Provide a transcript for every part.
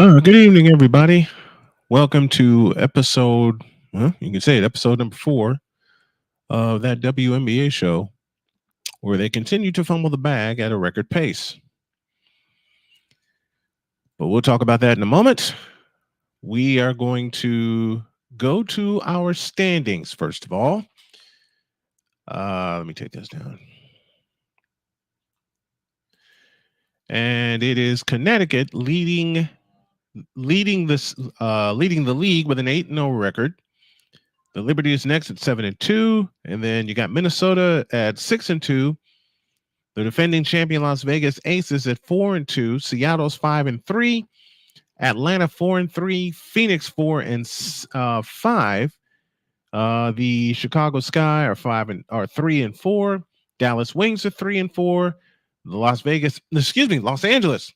Good evening, everybody. Welcome to episode, well, you can say it, episode number 4 of that WNBA show, where they continue to fumble the bag at a record pace. But we'll talk about that in a moment. We are going to go to our standings first of all. Let me take this down. And it is Connecticut leading the league with an 8-0 record. The Liberty is next at 7-2, and then you got Minnesota at 6-2. The defending champion Las Vegas Aces at 4-2. Seattle's 5-3. Atlanta 4-3. Phoenix 4-5. The Chicago Sky are 3-4. Dallas Wings are 3-4. The Los Angeles.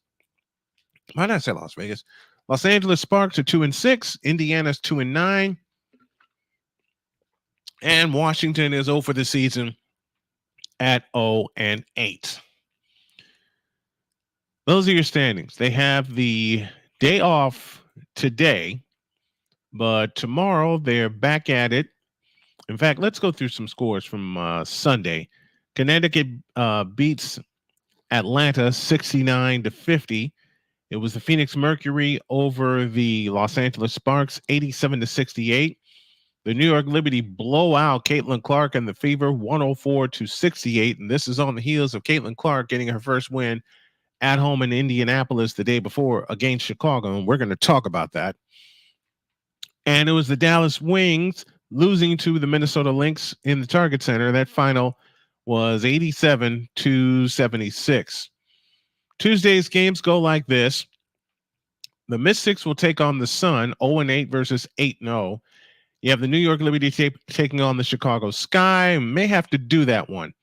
Why did I say Las Vegas? Los Angeles Sparks are 2-6. Indiana's 2-9. And Washington is 0 for the season at 0-8. Those are your standings. They have the day off today, but tomorrow they're back at it. In fact, let's go through some scores from Sunday. Connecticut beats Atlanta 69-50. It was the Phoenix Mercury over the Los Angeles Sparks 87-68. The New York Liberty blow out Caitlin Clark and the Fever 104-68. And this is on the heels of Caitlin Clark getting her first win at home in Indianapolis the day before against Chicago. And we're going to talk about that. And it was the Dallas Wings losing to the Minnesota Lynx in the Target Center. That final was 87-76. Tuesday's games go like this. The Mystics will take on the Sun, 0-8 versus 8-0. You have the New York Liberty taking on the Chicago Sky. May have to do that one.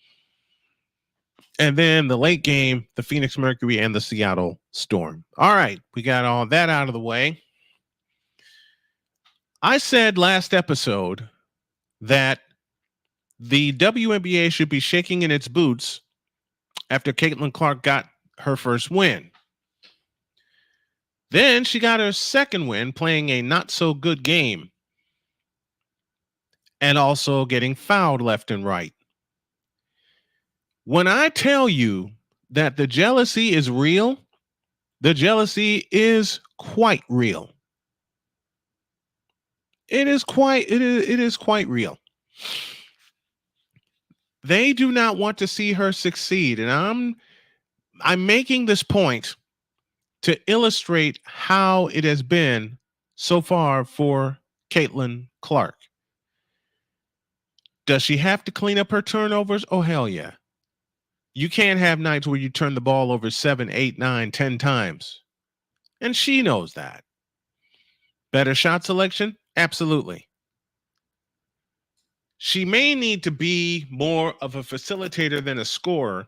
And then the late game, the Phoenix Mercury and the Seattle Storm. All right, we got all that out of the way. I said last episode that the WNBA should be shaking in its boots after Caitlin Clark got her first win. Then she got her second win playing a not-so-good game and also getting fouled left and right. When I tell you that the jealousy is real, the jealousy is quite real. It is quite real. They do not want to see her succeed, and I'm making this point to illustrate how it has been so far for Caitlin Clark. Does she have to clean up her turnovers? Oh, hell yeah. You can't have nights where you turn the ball over 7, 8, 9, 10 times. And she knows that. Better shot selection? Absolutely. She may need to be more of a facilitator than a scorer,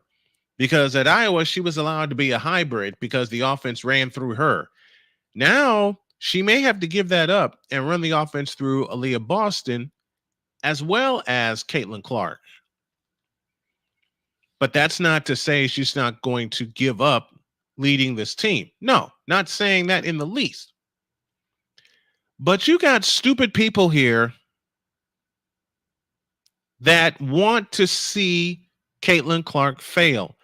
because at Iowa, she was allowed to be a hybrid because the offense ran through her. Now, she may have to give that up and run the offense through Aaliyah Boston as well as Caitlin Clark. But that's not to say she's not going to give up leading this team. No, not saying that in the least. But you got stupid people here that want to see Caitlin Clark fail.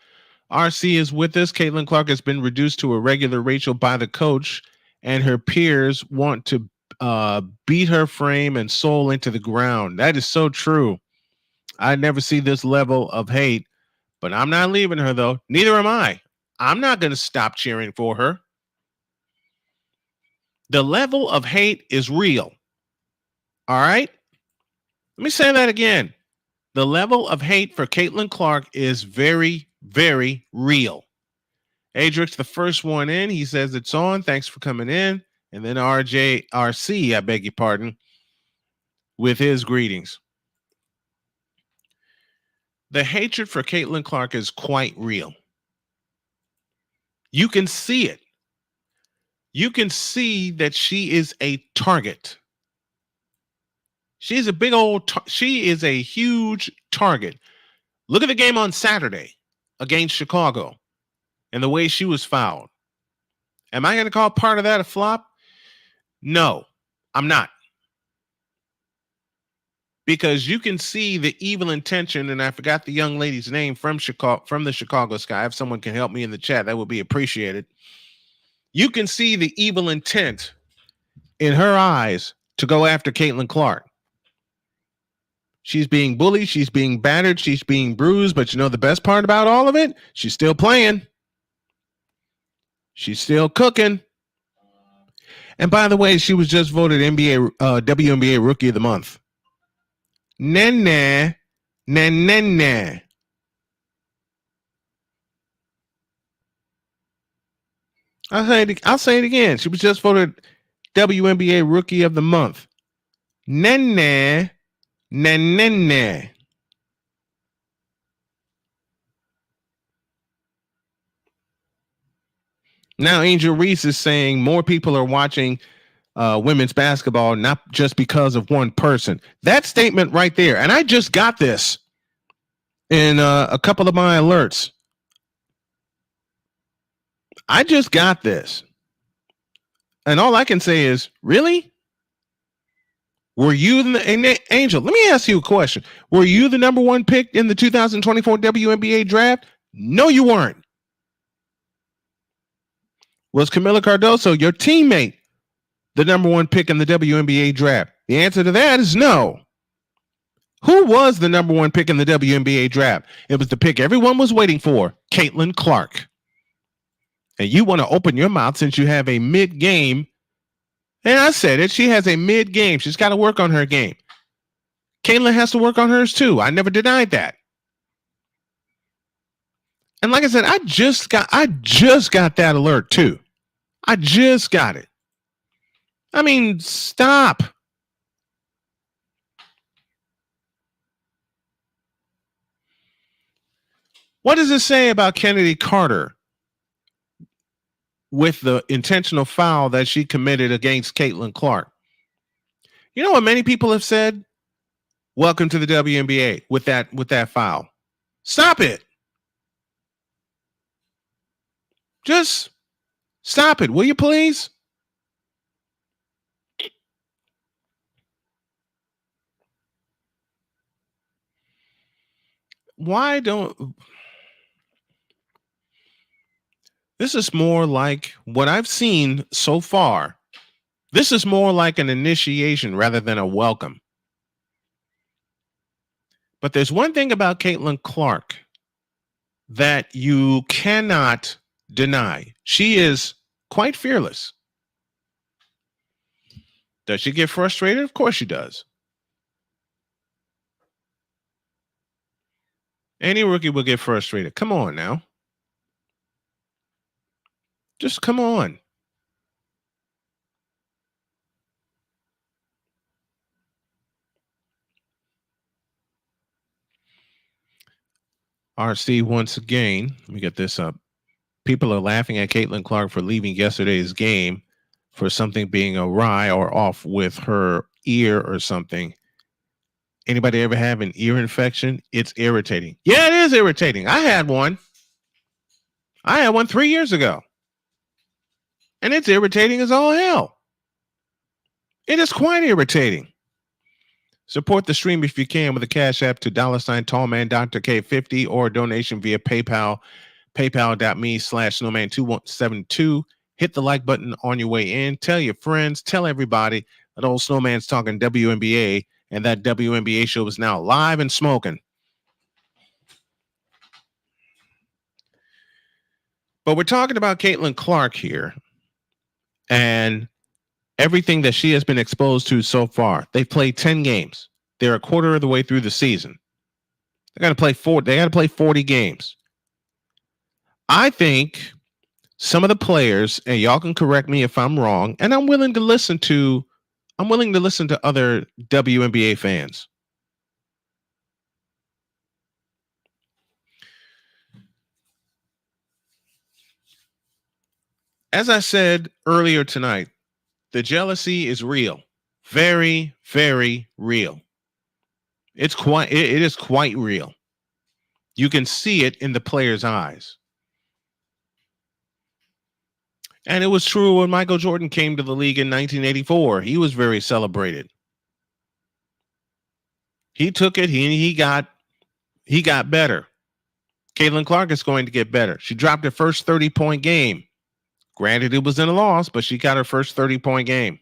RC is with us. Caitlin Clark has been reduced to a regular Rachel by the coach, and her peers want to beat her frame and soul into the ground. That is so true. I never see this level of hate, but I'm not leaving her, though. Neither am I. I'm not going to stop cheering for her. The level of hate is real. All right? Let me say that again. The level of hate for Caitlin Clark is very, very real. Adrix, the first one in, he says it's on. Thanks for coming in. And then RC, I beg your pardon, with his greetings. The hatred for Caitlin Clark is quite real. You can see it. You can see that she is a target. She's a big old, she is a huge target. Look at the game on Saturday against Chicago and the way she was fouled. Am I going to call part of that a flop? No, I'm not. Because you can see the evil intention, and I forgot the young lady's name from Chicago, from the Chicago Sky. If someone can help me in the chat, that would be appreciated. You can see the evil intent in her eyes to go after Caitlin Clark. She's being bullied, she's being battered, she's being bruised, but you know the best part about all of it? She's still playing. She's still cooking. And by the way, she was just voted WNBA Rookie of the Month. Nah. I'll say it again. She was just voted WNBA Rookie of the Month. Nah. Now Angel Reese is saying more people are watching women's basketball, not just because of one person. That statement right there, and I just got this in a couple of my alerts. I just got this. And all I can say is, really? Were you Angel? Let me ask you a question. Were you the number one pick in the 2024 WNBA draft? No, you weren't. Was Camila Cardoso, your teammate, the number one pick in the WNBA draft? The answer to that is no. Who was the number one pick in the WNBA draft? It was the pick everyone was waiting for, Caitlin Clark. And you want to open your mouth since you have a mid-game. And I said it. She has a mid-game. She's got to work on her game. Caitlin has to work on hers too. I never denied that. And like I said, I just got that alert too. I just got it. I mean, stop. What does it say about Kennedy Carter with the intentional foul that she committed against Caitlin Clark? You know what many people have said? Welcome to the WNBA with that foul. Stop it. Just stop it, will you please? Why don't... This is more like what I've seen so far. This is more like an initiation rather than a welcome. But there's one thing about Caitlin Clark that you cannot deny. She is quite fearless. Does she get frustrated? Of course she does. Any rookie will get frustrated. Come on now. Just come on. RC once again. Let me get this up. People are laughing at Caitlin Clark for leaving yesterday's game for something being awry or off with her ear or something. Anybody ever have an ear infection? It's irritating. Yeah, it is irritating. I had one 3 years ago. And it's irritating as all hell. It is quite irritating. Support the stream if you can with a cash app to $ Tallman Dr. K50 or a donation via PayPal, paypal.me/snowman2172. Hit the like button on your way in. Tell your friends, tell everybody that old Snowman's talking WNBA, and that WNBA show is now live and smoking. But we're talking about Caitlin Clark here and everything that she has been exposed to so far. They've played 10 games. They're a quarter of the way through the season. They got to play 40 games. I think some of the players, and y'all can correct me if I'm wrong, and I'm willing to listen to other WNBA fans. As I said earlier tonight, the jealousy is real. Very, very real. It is quite real. You can see it in the players' eyes. And it was true when Michael Jordan came to the league in 1984. He was very celebrated. He took it. He got better. Caitlin Clark is going to get better. She dropped her first 30-point game. Granted, it was in a loss, but she got her first 30-point game.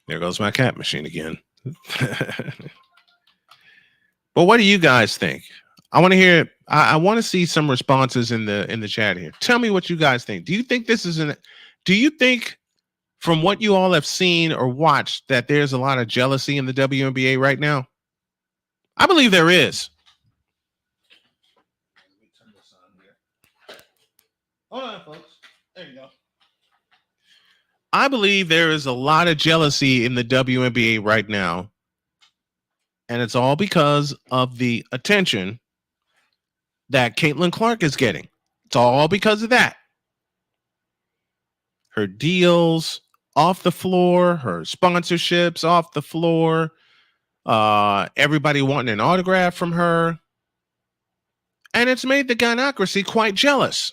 There goes my cat machine again. But what do you guys think? I want to hear. I want to see some responses in the chat here. Tell me what you guys think. Do you think this is an? Do you think, from what you all have seen or watched, that there's a lot of jealousy in the WNBA right now? I believe there is. Hold on, folks. There you go. I believe there is a lot of jealousy in the WNBA right now. And it's all because of the attention that Caitlin Clark is getting. It's all because of that. Her deals off the floor, her sponsorships off the floor, everybody wanting an autograph from her. And it's made the gynocracy quite jealous.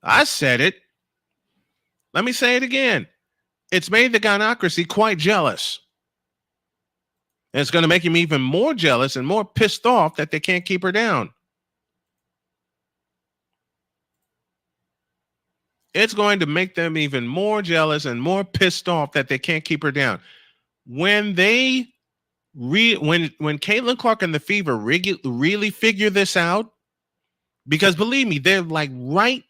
I said it. Let me say it again. It's made the gynocracy quite jealous. And it's going to make him even more jealous and more pissed off that they can't keep her down. It's going to make them even more jealous and more pissed off that they can't keep her down. When they when Caitlin Clark and the Fever really figure this out, because believe me, they're like right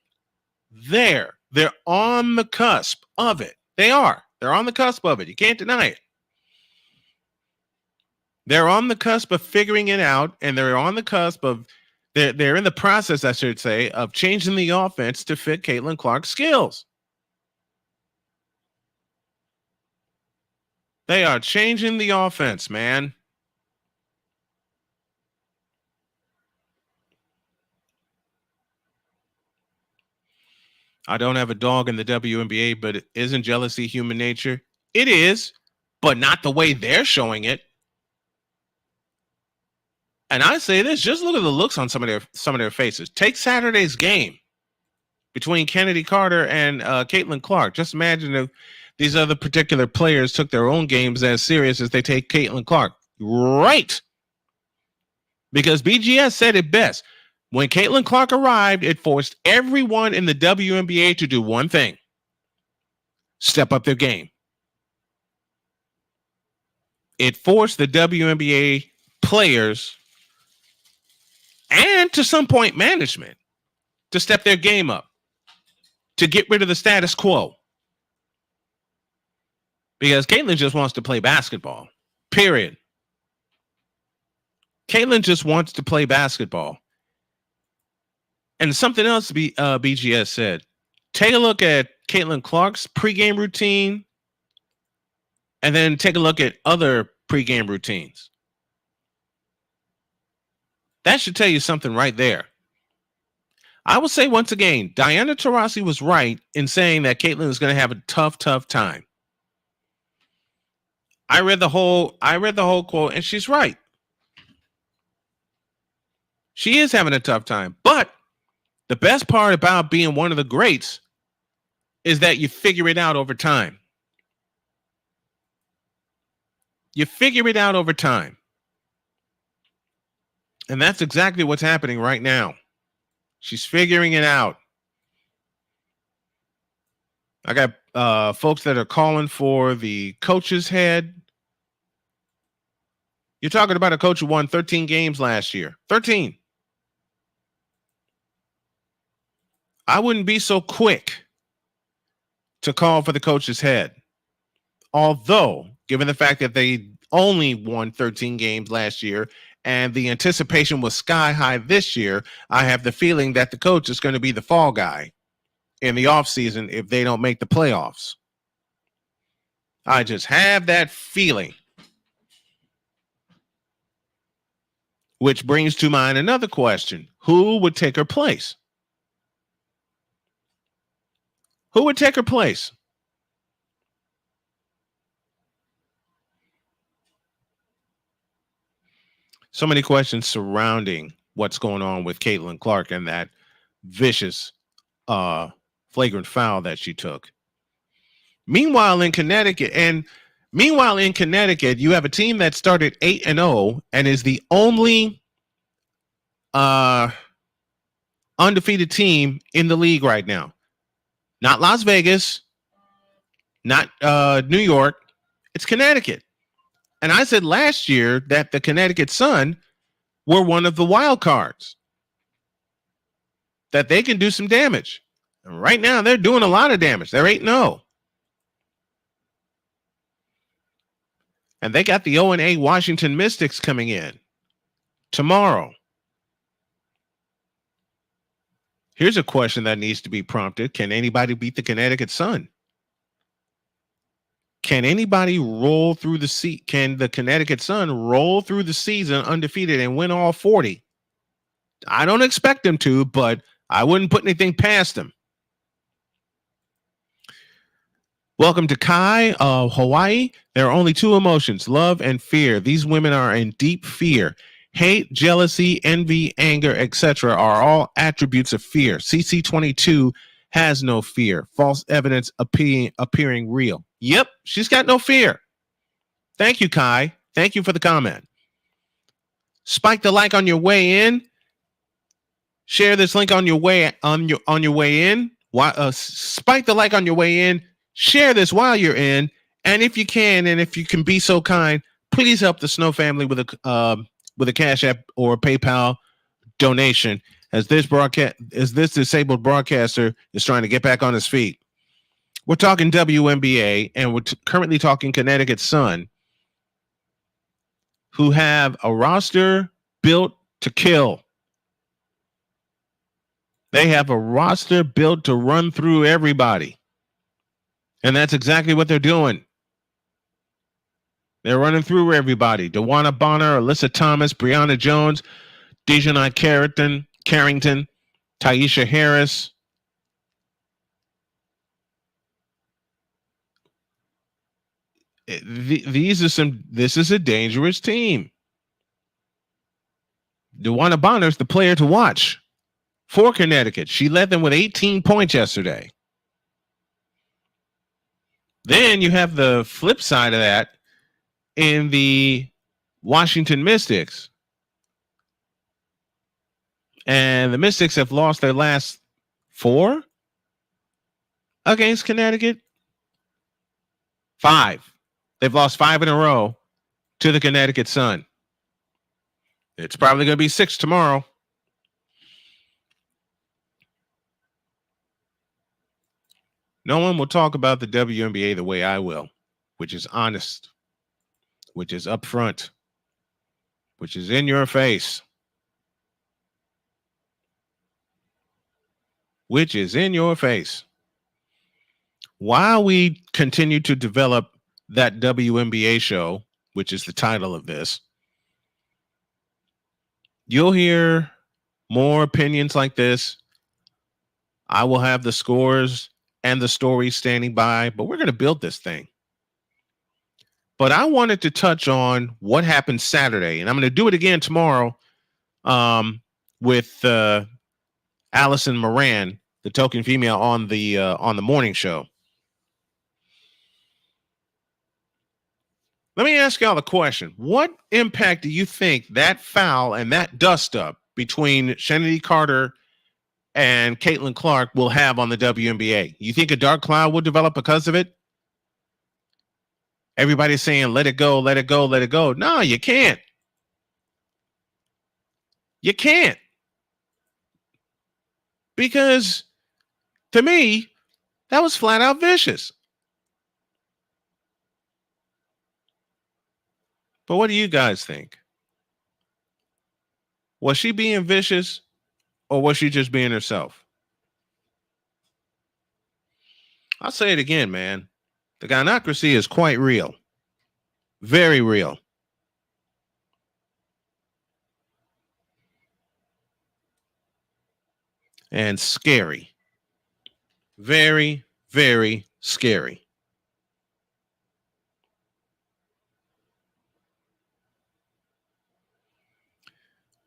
there. They're on the cusp of it. They are. They're on the cusp of it. You can't deny it. They're on the cusp of figuring it out, and they're on the cusp of they're in the process, I should say, of changing the offense to fit Caitlin Clark's skills. They are changing the offense, man. I don't have a dog in the WNBA, but isn't jealousy human nature? It is, but not the way they're showing it. And I say this, just look at the looks on some of their faces. Take Saturday's game between Kennedy Carter and Caitlin Clark. Just imagine if these other particular players took their own games as serious as they take Caitlin Clark. Right. Because BGS said it best. When Caitlin Clark arrived, it forced everyone in the WNBA to do one thing: step up their game. It forced the WNBA players and, to some point, management to step their game up, to get rid of the status quo. Because Caitlin just wants to play basketball, period. Caitlin just wants to play basketball. And something else BGS said, take a look at Caitlin Clark's pregame routine and then take a look at other pregame routines. That should tell you something right there. I will say once again, Diana Taurasi was right in saying that Caitlin is going to have a tough time. I read the whole quote, and she's right. She is having a tough time. But the best part about being one of the greats is that you figure it out over time. You figure it out over time. And that's exactly what's happening right now. She's figuring it out. I got folks that are calling for the coach's head. You're talking about a coach who won 13 games last year. 13. I wouldn't be so quick to call for the coach's head. Although, given the fact that they only won 13 games last year and the anticipation was sky high this year, I have the feeling that the coach is going to be the fall guy in the offseason if they don't make the playoffs. I just have that feeling. Which brings to mind another question. Who would take her place? Who would take her place? So many questions surrounding what's going on with Caitlin Clark and that vicious uh flagrant foul that she took. Meanwhile in Connecticut, you have a team that started 8-0 and is the only uh undefeated team in the league right now. Not Las Vegas, not New York, it's Connecticut. And I said last year that the Connecticut Sun were one of the wild cards, that they can do some damage. And right now, they're doing a lot of damage. They're 8-0. And they got the 0-8 Washington Mystics coming in tomorrow. Here's a question that needs to be prompted. Can anybody beat the Connecticut Sun? Can anybody roll through the seat? Can the Connecticut Sun roll through the season undefeated and win all 40? I don't expect them to, but I wouldn't put anything past them. Welcome to Kai of Hawaii. There are only two emotions, love and fear. These women are in deep fear. Hate, jealousy, envy, anger, etc. are all attributes of fear. CC22 has no fear. False evidence appearing real. Yep, she's got no fear. Thank you, Kai. Thank you for the comment. Spike the like on your way in. Share this link on your way in. Spike the like on your way in. Share this while you're in, and if you can, and if you can be so kind, please help the Snow family with a Cash App or a PayPal donation, as this disabled broadcaster is trying to get back on his feet. We're talking WNBA, and we're currently talking Connecticut Sun, who have a roster built to kill. They have a roster built to run through everybody. And that's exactly what they're doing. They're running through everybody. DeWanna Bonner, Alyssa Thomas, Brianna Jones, Dejanai Carrington, Taisha Harris. This is a dangerous team. DeWanna Bonner is the player to watch for Connecticut. She led them with 18 points yesterday. Then you have the flip side of that in the Washington Mystics. And the Mystics have lost their last 4 against Connecticut. 5. They've lost 5 in a row to the Connecticut Sun. It's probably going to be 6 tomorrow. No one will talk about the WNBA the way I will, which is honest, which is upfront, which is in your face. Which is in your face. While we continue to develop that WNBA show, which is the title of this, you'll hear more opinions like this. I will have the scores and the stories standing by, but we're going to build this thing. But I wanted to touch on what happened Saturday, and I'm going to do it again tomorrow with Allison Moran, the token female on the morning show. Let me ask y'all a question. What impact do you think that foul and that dust up between Shanity Carter and Caitlin Clark will have on the WNBA? You think a dark cloud will develop because of it? Everybody's saying, let it go, let it go, let it go. No, you can't. You can't. Because to me, that was flat out vicious. But what do you guys think? Was she being vicious or was she just being herself? I'll say it again, man. The gynocracy is quite real. Very real. And scary. Very, very scary.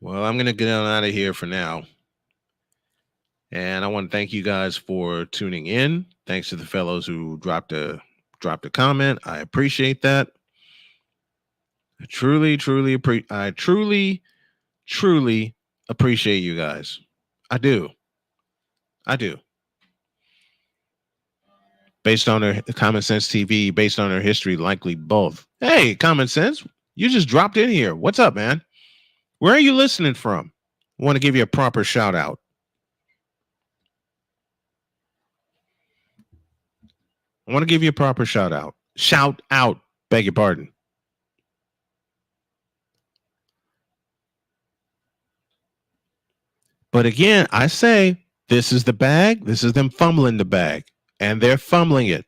Well, I'm going to get on out of here for now. And I want to thank you guys for tuning in. Thanks to the fellows who dropped a comment. I appreciate that. I truly appreciate you guys. I do. Based on their Common Sense TV, based on their history, likely both. Hey, Common Sense, you just dropped in here. What's up, man? Where are you listening from? I want to give you a proper shout out. Shout out, beg your pardon. But again, I say this is the bag. This is them fumbling the bag. And they're fumbling it.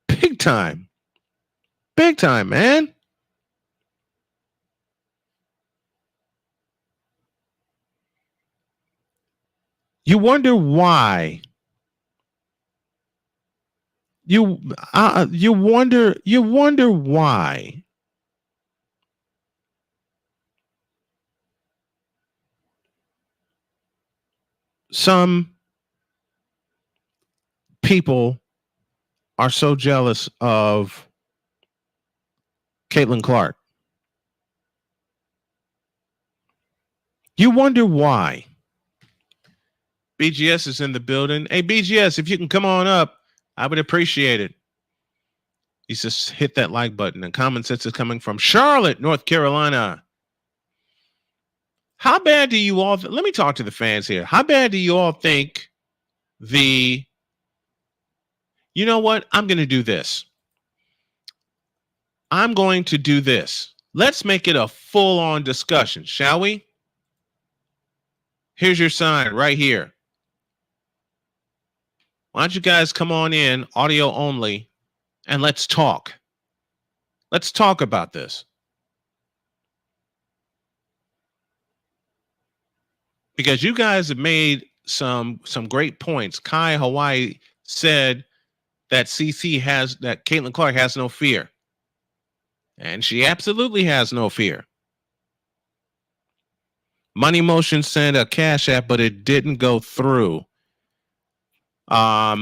Big time. Big time, man. You wonder why. You wonder why. Some people are so jealous of Caitlin Clark. You wonder why. BGS is in the building. Hey, BGS, if you can come on up, I would appreciate it. You just hit that like button. And Common Sense is coming from Charlotte, North Carolina. How bad do you all... let me talk to the fans here. How bad do you all think the... You know what? I'm going to do this. Let's make it a full-on discussion, shall we? Here's your sign right here. Why don't you guys come on in, audio only, and let's talk. Let's talk about this. Because you guys have made some great points. Kai Hawaii said that Caitlin Clark has no fear. And she absolutely has no fear. Money Motion sent a Cash App, but it didn't go through. I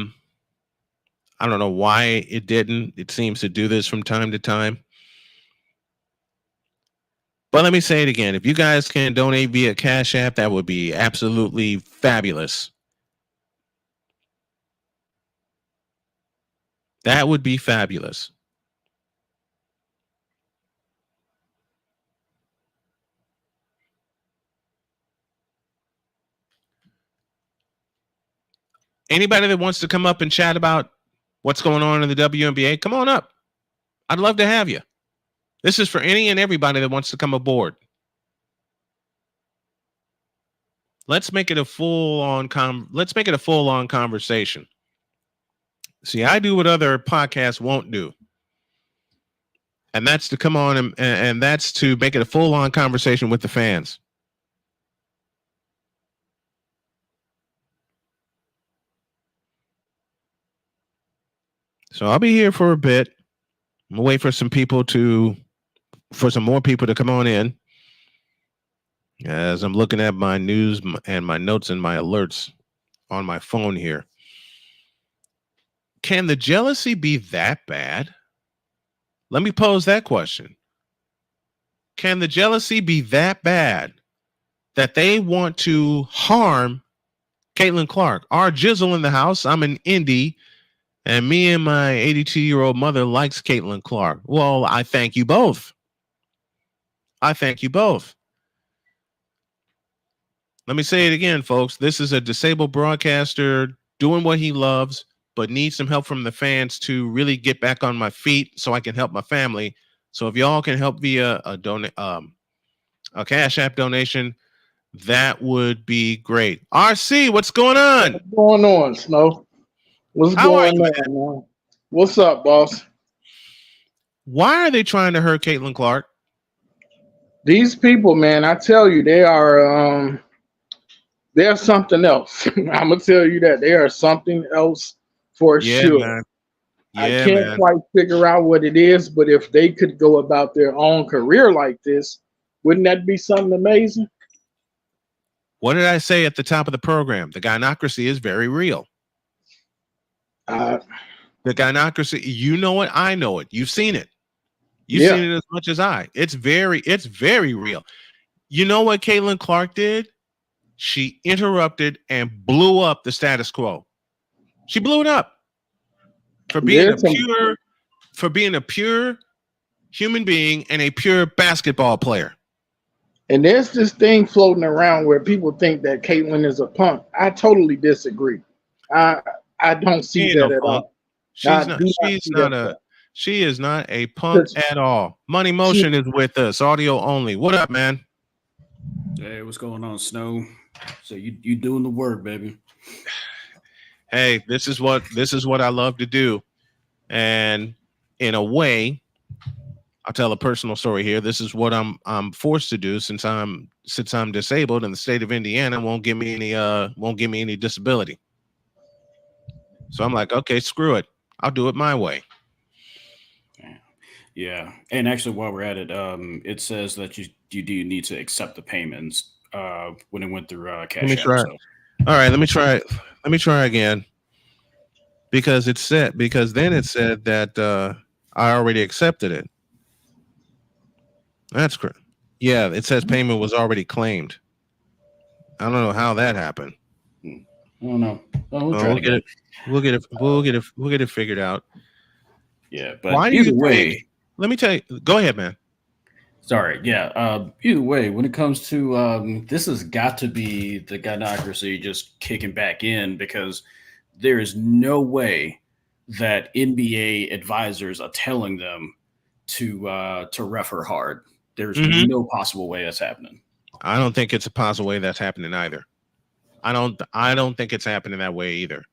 don't know why it didn't. It seems to do this from time to time. But let me say it again. If you guys can donate via Cash App, that would be absolutely fabulous. That would be fabulous. Anybody that wants to come up and chat about what's going on in the WNBA, come on up. I'd love to have you. This is for any and everybody that wants to come aboard. Let's make it a full-on conversation. See, I do what other podcasts won't do. And that's to come on and that's to make it a full-on conversation with the fans. So I'll be here for a bit. I'm gonna wait for some more people to come on in. As I'm looking at my news and my notes and my alerts on my phone here. Can the jealousy be that bad? Let me pose that question. Can the jealousy be that bad that they want to harm Caitlin Clark? Our Jizzle in the house. I'm an indie. And me and my 82-year-old mother likes Caitlin Clark. Well, I thank you both. Let me say it again, folks. This is a disabled broadcaster doing what he loves, but needs some help from the fans to really get back on my feet so I can help my family. So if y'all can help via a Cash App donation, that would be great. RC, what's going on? What's going on, Snow? What's going on, man? What's up, boss? Why are they trying to hurt Caitlin Clark? These people, man, I tell you, they're something else. I'm gonna tell you that they are something else. for Yeah, sure. man. I Yeah, can't man. quite figure out what it is, but if they could go about their own career like this, wouldn't that be something amazing? What did I say at the top of the program? The gynocracy is very real. Uh, The gynocracy, you know it, I know it. You've seen it. You've yeah, seen it as much as I. It's very real. You know what Caitlin Clark did? She interrupted and blew up the status quo. She blew it up for being there's some, a pure human being and a pure basketball player. and there's this thing floating around where people think that Caitlyn is a punk. I totally disagree. I I don't She see ain't that no at punk. all. I She's not. do not She's see that not at a. all. She is not a punk 'Cause at all. Money she, Motion is with us, audio only. What up, man? Hey, what's going on, Snow? So you doing the work, baby? Hey, this is what I love to do, and in a way, I'll tell a personal story here. This is what I'm forced to do since I'm disabled, and the state of Indiana won't give me any disability. So I'm like, okay, screw it. I'll do it my way. Yeah, and actually, while we're at it, it says that you do need to accept the payments when it went through Let me Cash App. try. So All right, let me try. Let me try again because then it said that I already accepted it. That's correct. Yeah, it says payment was already claimed. I don't know how that happened. I don't know. Well, we'll Well, try it again. We'll get it figured out. Yeah, but Why do either you think? way, Let me tell you. Go ahead, man. sorry. Yeah. Either way, when it comes to this, has got to be the gynocracy just kicking back in because there is no way that NBA advisors are telling them to ref her hard. There's Hmm. no possible way that's happening. I don't think it's a possible way that's happening either. I don't think it's happening that way either.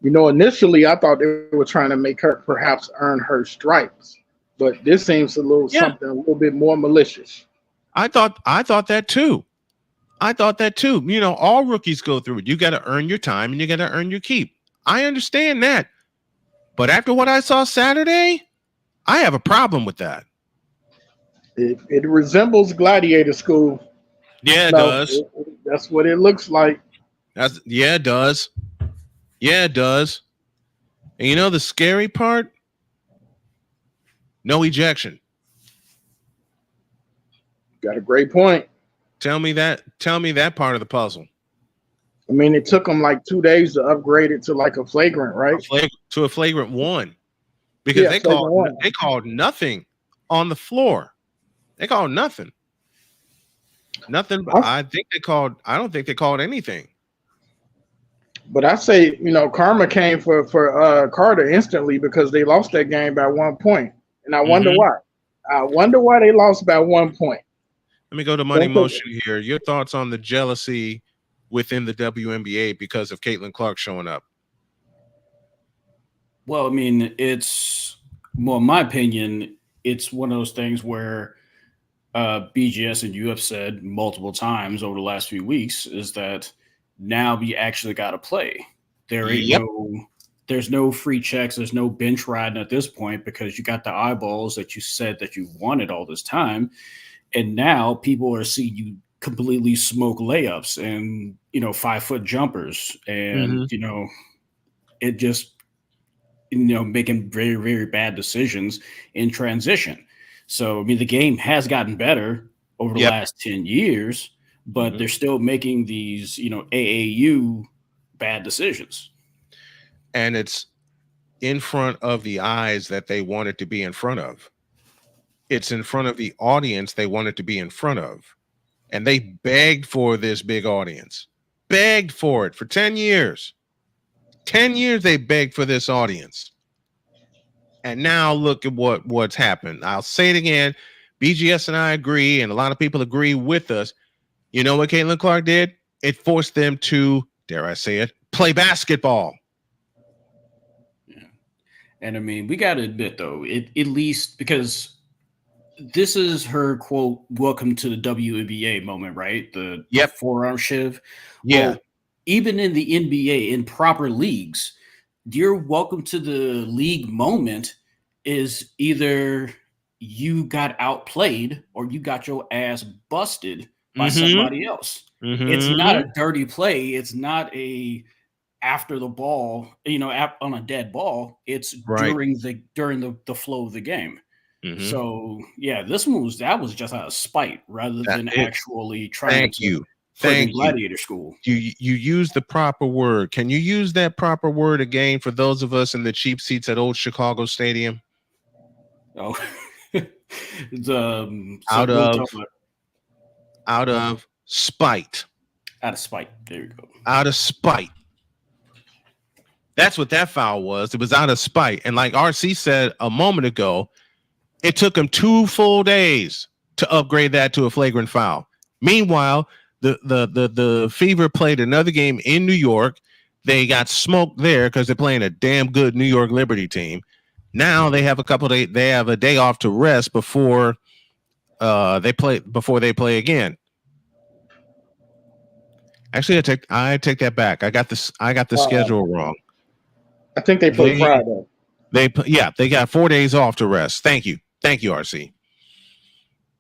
initially I thought they were trying to make her perhaps earn her stripes, but this seems a little Yeah, something a little bit more malicious. I thought that too. I thought that too. All rookies go through it. You got to earn your time and you got to earn your keep. I understand that. But after what I saw Saturday, I have a problem with that. It resembles gladiator school. Yeah, it No, does. that's what it looks like. Yeah, it does. Yeah, it does. And you know the scary part? No ejection. Got a great point. Tell me that part of the puzzle. I mean, it took them like 2 days to upgrade it to like a flagrant, right? To a flagrant one. Because Yeah, flagrant one. they called nothing on the floor. They called nothing. Nothing. I don't think they called anything. But I say, karma came for Carter instantly because they lost that game by 1 point, and I wonder Mm-hmm. why. I wonder why they lost by 1 point. Let me go to Money Motion here. Your thoughts on the jealousy within the WNBA because of Caitlin Clark showing up? Well, I mean, in my opinion, it's one of those things where BGS and you have said multiple times over the last few weeks is that now we actually got to play. Yep. There's no free checks. There's no bench riding at this point because you got the eyeballs that you said that you wanted all this time. And now people are seeing you completely smoke layups and, 5-foot jumpers. And, it just, making very, very bad decisions in transition. So, I mean, the game has gotten better over the last 10 years, but they're still making these, AAU bad decisions. And it's in front of the eyes that they want it to be in front of. It's in front of the audience they want it to be in front of. And they begged for this big audience. Begged for it for 10 years. 10 years they begged for this audience. And now look at what's happened. I'll say it again. BGS and I agree, and a lot of people agree with us. You know what Caitlin Clark did? It forced them to, dare I say it, play basketball. Yeah. And I mean, we got to admit, though, at least because this is her quote, welcome to the WNBA moment, right? The forearm shiv. Yeah. Well, even in the NBA, in proper leagues, your welcome to the league moment is either you got outplayed or you got your ass busted by somebody else. It's not a dirty play. It's not a after the ball, on a dead ball. It's Right. during the flow of the game. Mm-hmm. So yeah, that was just out of spite rather than actually trying Thank to you. put Thank in gladiator school. You use the proper word. Can you use that proper word again for those of us in the cheap seats at Old Chicago Stadium? Oh, out of spite. Out of spite. There you go. Out of spite. That's what that foul was. It was out of spite. And like RC said a moment ago, it took him 2 full days to upgrade that to a flagrant foul. Meanwhile, the Fever played another game in New York. They got smoked there because they're playing a damn good New York Liberty team. Now they have they have a day off to rest before they play again. Actually, I take that back. I got the schedule wrong. I think they play Friday. They got 4 days off to rest. Thank you, RC.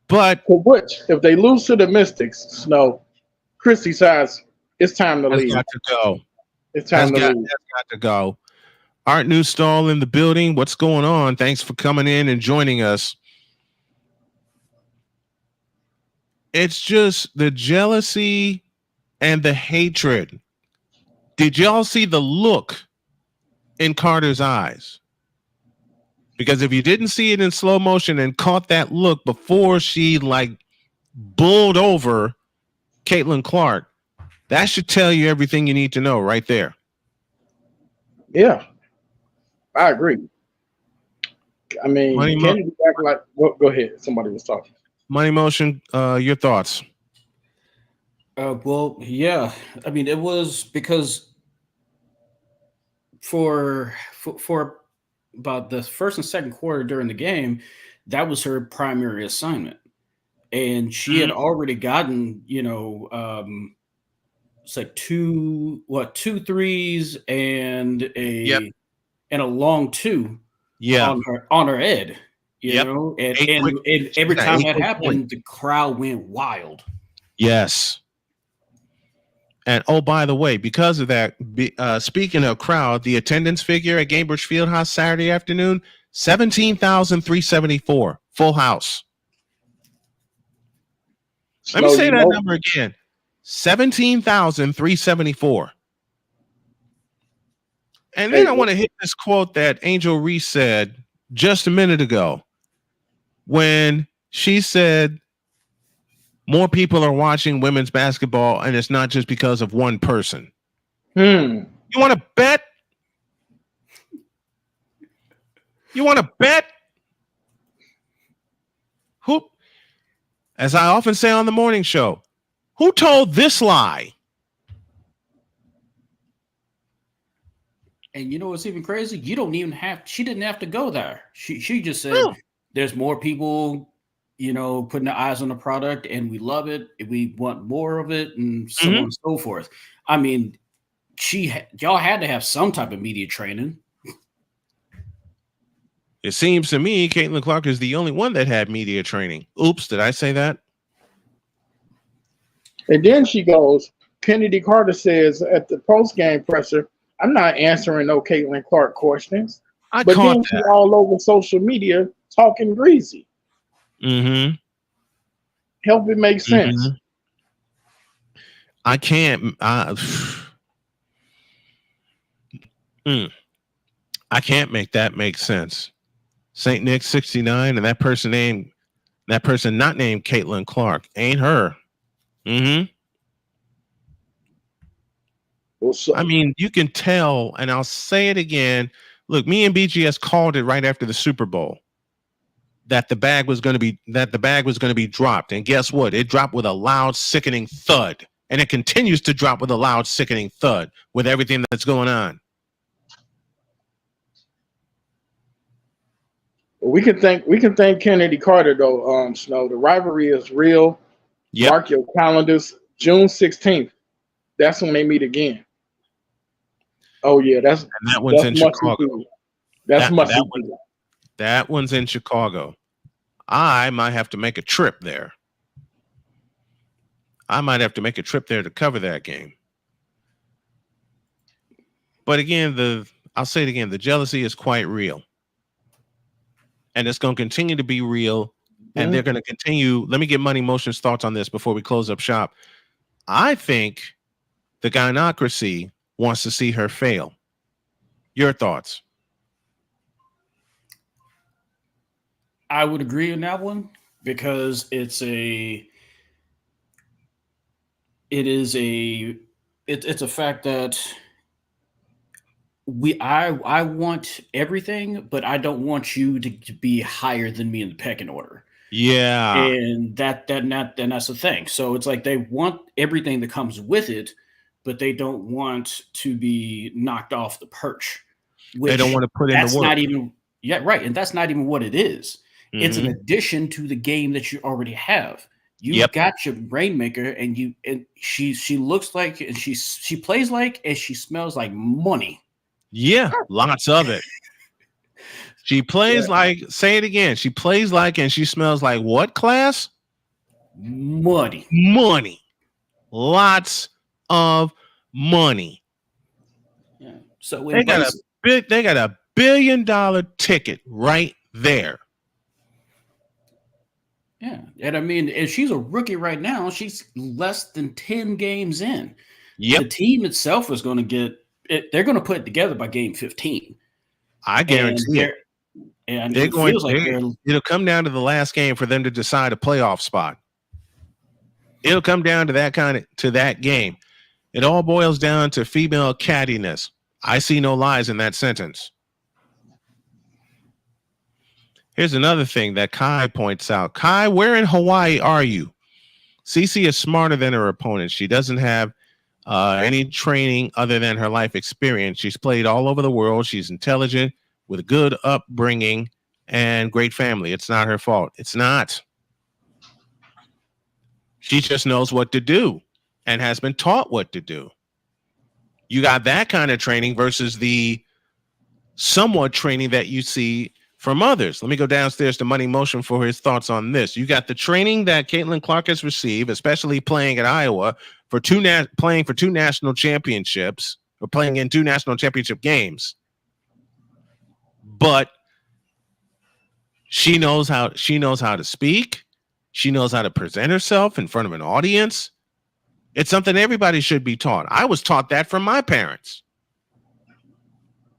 But for which, if they lose to the Mystics, Snow, Chris decides it's time to leave. Got to go. It's time to leave. That's got to go. Art Newstall in the building. What's going on? Thanks for coming in and joining us. It's just the jealousy and the hatred. Did y'all see the look in Carter's eyes? Because if you didn't see it in slow motion and caught that look before she bulled over Caitlin Clark, that should tell you everything you need to know right there. Yeah, I agree. I mean, Kennedy act like. Go ahead. Somebody was talking. Money Motion, your thoughts? Well, yeah. I mean, it was because for about the first and second quarter during the game, that was her primary assignment, and she had already gotten, it's like two threes and a long two, on her head, you know, and every time that happened, the crowd went wild. Yes. And oh, by the way, because of that, speaking of crowd, the attendance figure at Gainbridge Fieldhouse Saturday afternoon, 17,374, full house. Let me say that number again. 17,374. And then I want to hit this quote that Angel Reese said just a minute ago when she said more people are watching women's basketball, and it's not just because of one person. You want to bet? You want to bet? Who, as I often say on the morning show, who told this lie? And you know what's even crazy? You don't even she didn't have to go there. She just said there's more people, putting their eyes on the product, and we love it. We want more of it, and so on and so forth. I mean, y'all had to have some type of media training. It seems to me Caitlin Clark is the only one that had media training. Oops, did I say that? And then she goes, Kennedy Carter says at the post-game presser, I'm not answering no Caitlin Clark questions. But then she's all over social media talking greasy. Help it make sense. I can't. I can't make that make sense. St. Nick 69, and that person not named Caitlin Clark ain't her. I mean, you can tell, and I'll say it again. Look, me and BGS called it right after the Super Bowl that the bag was going to be dropped, and guess what? It dropped with a loud, sickening thud, and it continues to drop with a loud, sickening thud with everything that's going on. We can thank Kennedy Carter though, Snow. The rivalry is real. Mark your calendars, June 16th. That's when they meet again. Oh yeah, And that one's in Chicago. That's That, must that, one, that one's in Chicago. I might have to make a trip there. I might have to make a trip there to cover that game. But again, I'll say it again, the jealousy is quite real. And it's going to continue to be real. And they're going to continue. Let me get Money Motion's thoughts on this before we close up shop. I think the gynocracy wants to see her fail. Your thoughts? I would agree on that one because it's a fact that I want everything, but I don't want you to be higher than me in the pecking order. Yeah. And that's the thing. So it's like they want everything that comes with it, but they don't want to be knocked off the perch. They don't want to put in the work. Not even, yeah, right. And that's not even what it is. Mm-hmm. It's an addition to the game that you already have. You've got your Rainmaker, and she looks like, and she plays like, and she smells like money. Yeah, lots of it. She plays like, say it again. She plays like, and she smells like what class? Money. Money. Lots of money. Yeah. So they got a $1 billion ticket right there. Yeah. And I mean, if she's a rookie right now, she's less than 10 games in. Yep. The team itself is going to get it. They're going to put it together by game 15. I guarantee it. And it'll come down to the last game for them to decide a playoff spot. It'll come down to that game. It all boils down to female cattiness. I see no lies in that sentence. Here's another thing that Kai points out. Kai, where in Hawaii are you? Cece is smarter than her opponent. She doesn't have any training other than her life experience. She's played all over the world. She's intelligent, with a good upbringing and great family. It's not her fault. It's not. She just knows what to do and has been taught what to do. You got that kind of training versus the somewhat training that you see from others. Let me go downstairs to Money Motion for his thoughts on this. You got the training that Caitlin Clark has received, especially playing at Iowa playing for 2 national championships, or playing in 2 national championship games. But she knows how to speak. She knows how to present herself in front of an audience. It's something everybody should be taught. I was taught that from my parents.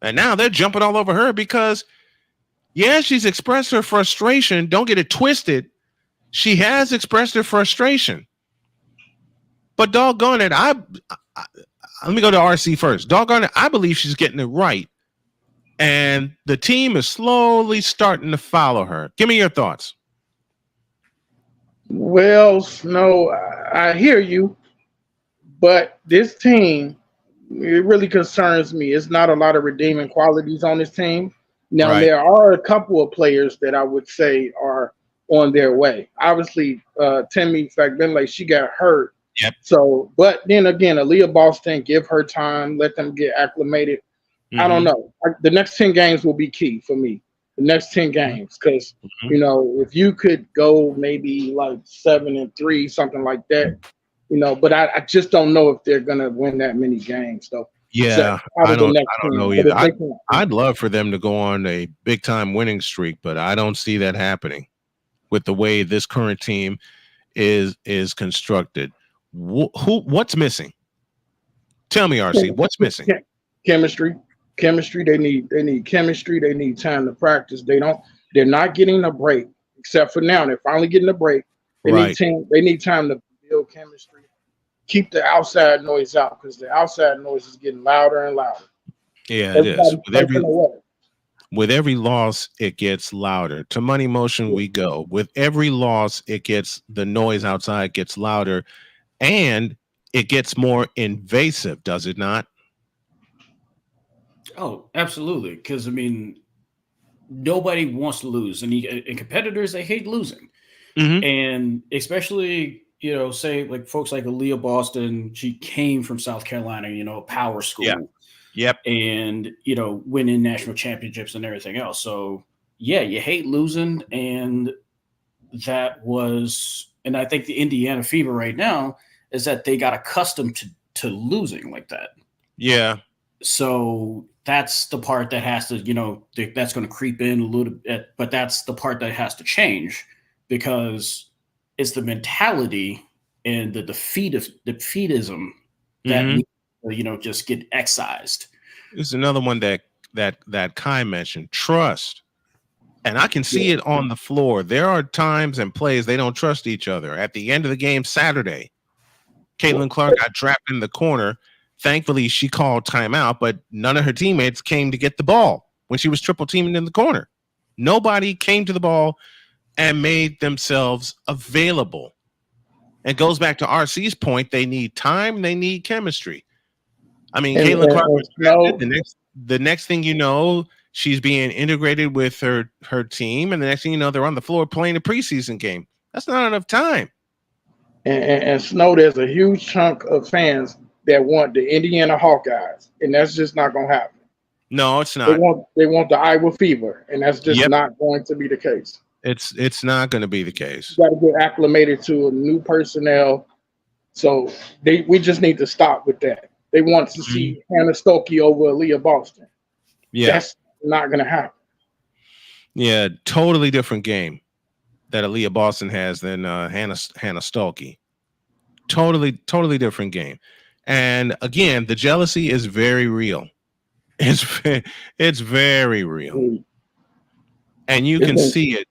And now they're jumping all over her because, yeah, she's expressed her frustration. Don't get it twisted. She has expressed her frustration. But doggone it, let me go to RC first. Doggone it, I believe she's getting it right. And the team is slowly starting to follow her. Give me your thoughts. Well, no, I hear you. But this team, it really concerns me. It's not a lot of redeeming qualities on this team. Now, There are a couple of players that I would say are on their way. Obviously, Tammy Fagbinley, she got hurt. Yep. So, but then again, Aaliyah Boston, give her time, let them get acclimated. Mm-hmm. I don't know. The next 10 games will be key for me. The next 10 games, because if you could go maybe like 7-3, something like that, but I just don't know if they're gonna win that many games. So yeah, I don't know either. I'd love for them to go on a big time winning streak, but I don't see that happening with the way this current team is constructed. What's missing? Tell me, RC, what's missing? Chemistry. They need chemistry. They need time to practice. They're not getting a break, except for now. They're finally getting a break. They need time to build chemistry. Keep the outside noise out, because the outside noise is getting louder and louder. Yeah, it is. With every loss, it gets louder. To Money Motion we go. With every loss, the noise outside gets louder, and it gets more invasive, does it not? Oh, absolutely. Because, I mean, nobody wants to lose. And competitors, they hate losing. Mm-hmm. And especially, say like folks like Aaliyah Boston, she came from South Carolina, power school. Yeah. Yep. And, winning national championships and everything else. So, yeah, you hate losing. And and I think the Indiana fever right now is that they got accustomed to losing like that. Yeah. So that's the part that has to, that's going to creep in a little bit, but that's the part that has to change because it's the mentality and the defeatism that just get excised. This is another one that Kai mentioned. Trust. And I can see it on the floor. There are times and plays they don't trust each other. At the end of the game Saturday, Caitlin Clark got trapped in the corner. Thankfully, she called timeout, but none of her teammates came to get the ball when she was triple teaming in the corner. Nobody came to the ball and made themselves available. It goes back to RC's point. They need time. They need chemistry. I mean, Caitlin Clark was the next thing you know, she's being integrated with her team, and the next thing you know, they're on the floor playing a preseason game. That's not enough time. And Snow, there's a huge chunk of fans that want the Indiana Hawkeyes, and that's just not going to happen. No, it's not. They want the Iowa Fever, and that's just not going to be the case. It's not going to be the case. You got to get acclimated to a new personnel, so we just need to stop with that. They want to see Hannah Stokey over Aaliyah Boston. Yeah, that's not going to happen. Yeah, totally different game that Aaliyah Boston has than Hannah Stokey. Totally different game. And again, the jealousy is very real. It's very real. And you can see it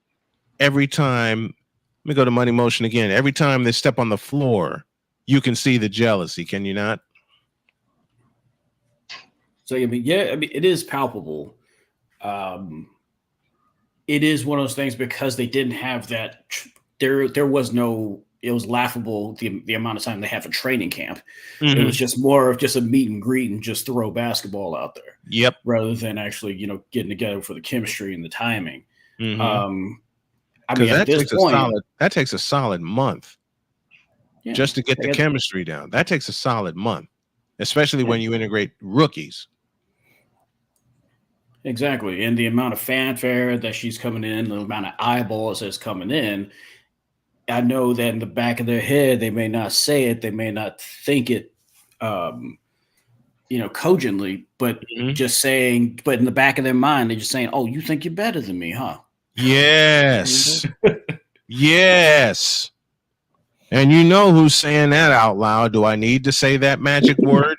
every time. Let me go to Money Motion again. Every time they step on the floor, you can see the jealousy. Can you not? So, it is palpable. It is one of those things because they didn't have that. There was no. It was laughable the amount of time they have a training camp. Mm-hmm. It was just more of just a meet and greet and just throw basketball out there. Yep. Rather than actually, getting together for the chemistry and the timing. Mm-hmm. That takes a solid month just to get the chemistry down. That takes a solid month, especially when you integrate rookies. Exactly. And the amount of fanfare that she's coming in, the amount of eyeballs that's coming in, I know that in the back of their head, they may not say it, they may not think it, cogently, but just saying, but in the back of their mind, they're just saying, "Oh, you think you're better than me, huh?" Yes. Yes. And you know who's saying that out loud. Do I need to say that magic word?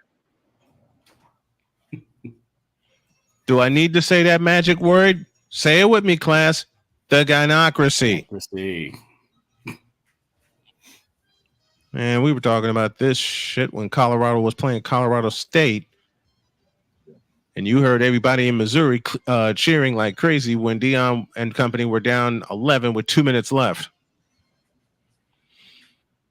Do I need to say that magic word? Say it with me, class. The gynocracy. Man, we were talking about this shit when Colorado was playing Colorado State. And you heard everybody in Missouri cheering like crazy when Dion and company were down 11 with 2 minutes left.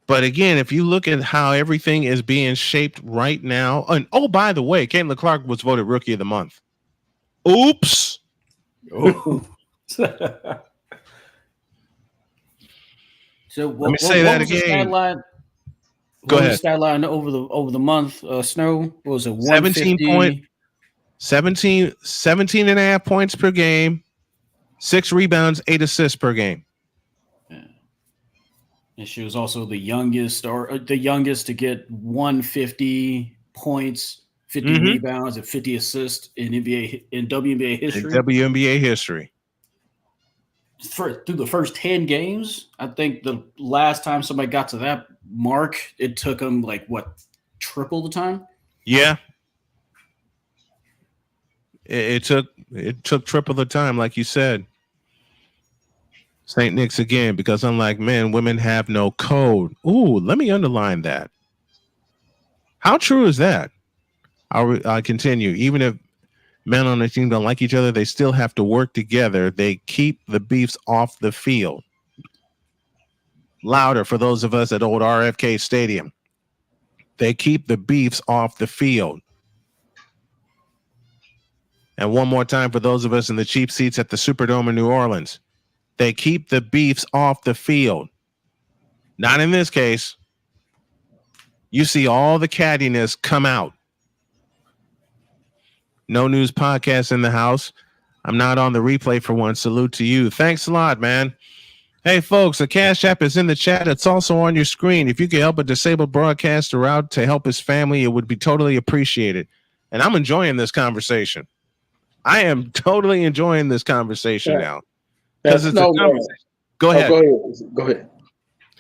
But again, if you look at how everything is being shaped right now, and by the way, Caitlin Clark was voted Rookie of the Month. Oops. Oh. So let me say that again. Go ahead. Stat line over the month, Snow? What was it? 150? 17 and a half points per game, 6 rebounds, 8 assists per game. Yeah. And she was also the youngest to get 150 points, 50 rebounds, and 50 assists in WNBA history. Through the first 10 games, I think the last time somebody got to that mark, it took them triple the time? Yeah. It took triple the time, like you said. St. Nick's again, because unlike men, women have no code. Ooh, let me underline that. How true is that? I'll continue. Even if men on the team don't like each other, they still have to work together. They keep the beefs off the field. Louder for those of us at old RFK Stadium. They keep the beefs off the field. And one more time for those of us in the cheap seats at the Superdome in New Orleans. They keep the beefs off the field. Not in this case. You see all the cattiness come out. No News Podcast in the house. I'm not on the replay for one. Salute to you. Thanks a lot, man. Hey, folks, the Cash App is in the chat. It's also on your screen. If you could help a disabled broadcaster out to help his family, it would be totally appreciated. And I'm enjoying this conversation. I am totally enjoying this conversation now. Because it's a conversation. Go ahead. Go ahead.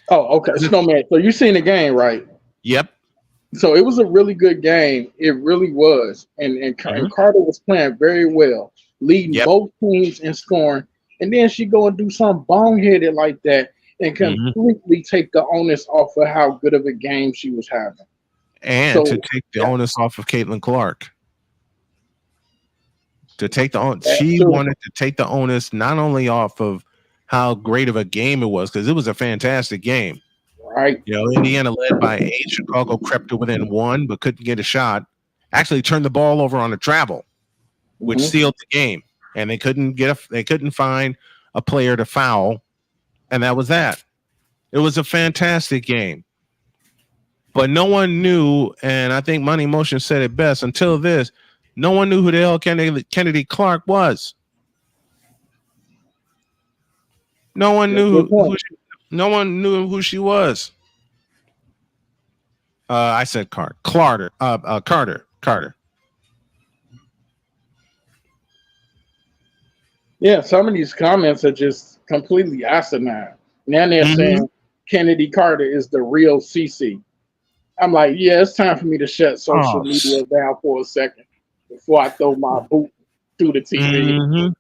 Oh, okay. Snowman. So you seen the game, right? Yep. So it was a really good game. It really was. And Carter was playing very well, leading both teams in scoring. And then she go and do something boneheaded like that and completely take the onus off of how good of a game she was having. And to take the onus off of Caitlin Clark. To take the onus. She wanted to take the onus not only off of how great of a game it was, because it was a fantastic game. Right. You know, Indiana led by 8. Chicago crept to within 1, but couldn't get a shot. Actually turned the ball over on a travel, which sealed the game. And they couldn't find a player to foul, and that was that. It was a fantastic game, but no one knew, and I think Money Motion said it best. Until this, no one knew who the hell Kennedy Clark was. No one knew who she was. I said Carter. Yeah, some of these comments are just completely asinine. Now they're saying Kennedy Carter is the real CC. I'm like, yeah, it's time for me to shut social media down for a second before I throw my boot through the TV.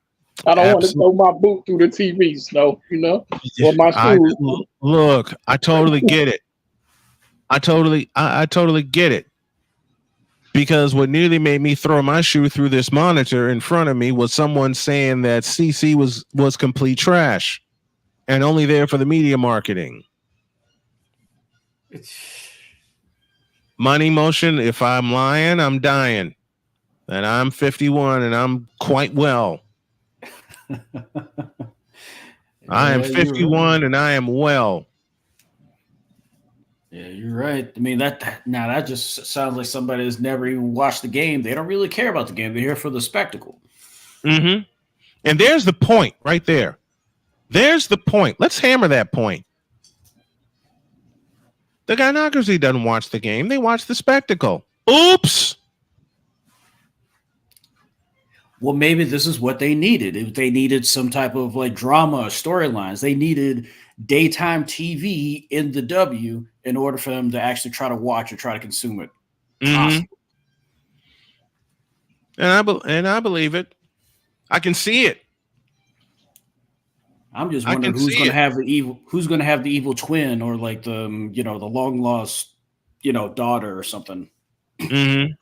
I don't want to throw my boot through the TV, Snow, you know? Or my shoes. Look, I totally get it. I totally get it. Because what nearly made me throw my shoe through this monitor in front of me was someone saying that CC was complete trash and only there for the media marketing. Money Motion, if I'm lying, I'm dying. And I'm 51 and I'm quite well. I am 51 and I am well. Yeah, you're right. I mean, that just sounds like somebody that's never even watched the game. They don't really care about the game. They're here for the spectacle. And there's the point right there. There's the point. Let's hammer that point. The Gynocracy doesn't watch the game. They watch the spectacle. Oops. Well, maybe this is what they needed. If they needed some type of like drama, storylines, they needed daytime TV in the W in order for them to actually try to watch or try to consume it. And I believe it. I can see it. I'm just wondering who's going to have the evil twin or like the the long lost daughter or something. You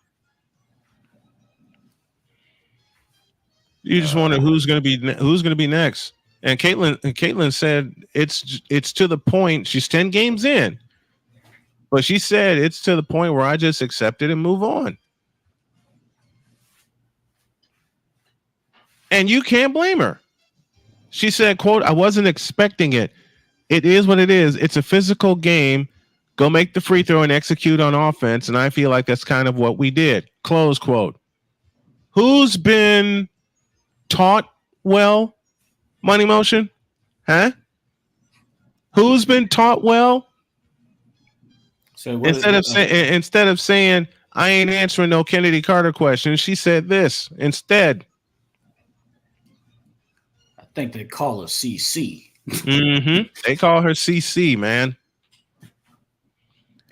just wonder who's going to be next. And Caitlin said it's to the point. She's 10 games in, but she said it's to the point where I just accept it and move on. And you can't blame her. She said, quote, I wasn't expecting it. It is what it is. It's a physical game. Go make the free throw and execute on offense. And I feel like that's kind of what we did. Close quote. Who's been taught well? Money Motion? Huh? Who's been taught well? So instead of saying, I ain't answering no Kennedy Carter questions, she said this instead. I think they call her CC. They call her CC, man.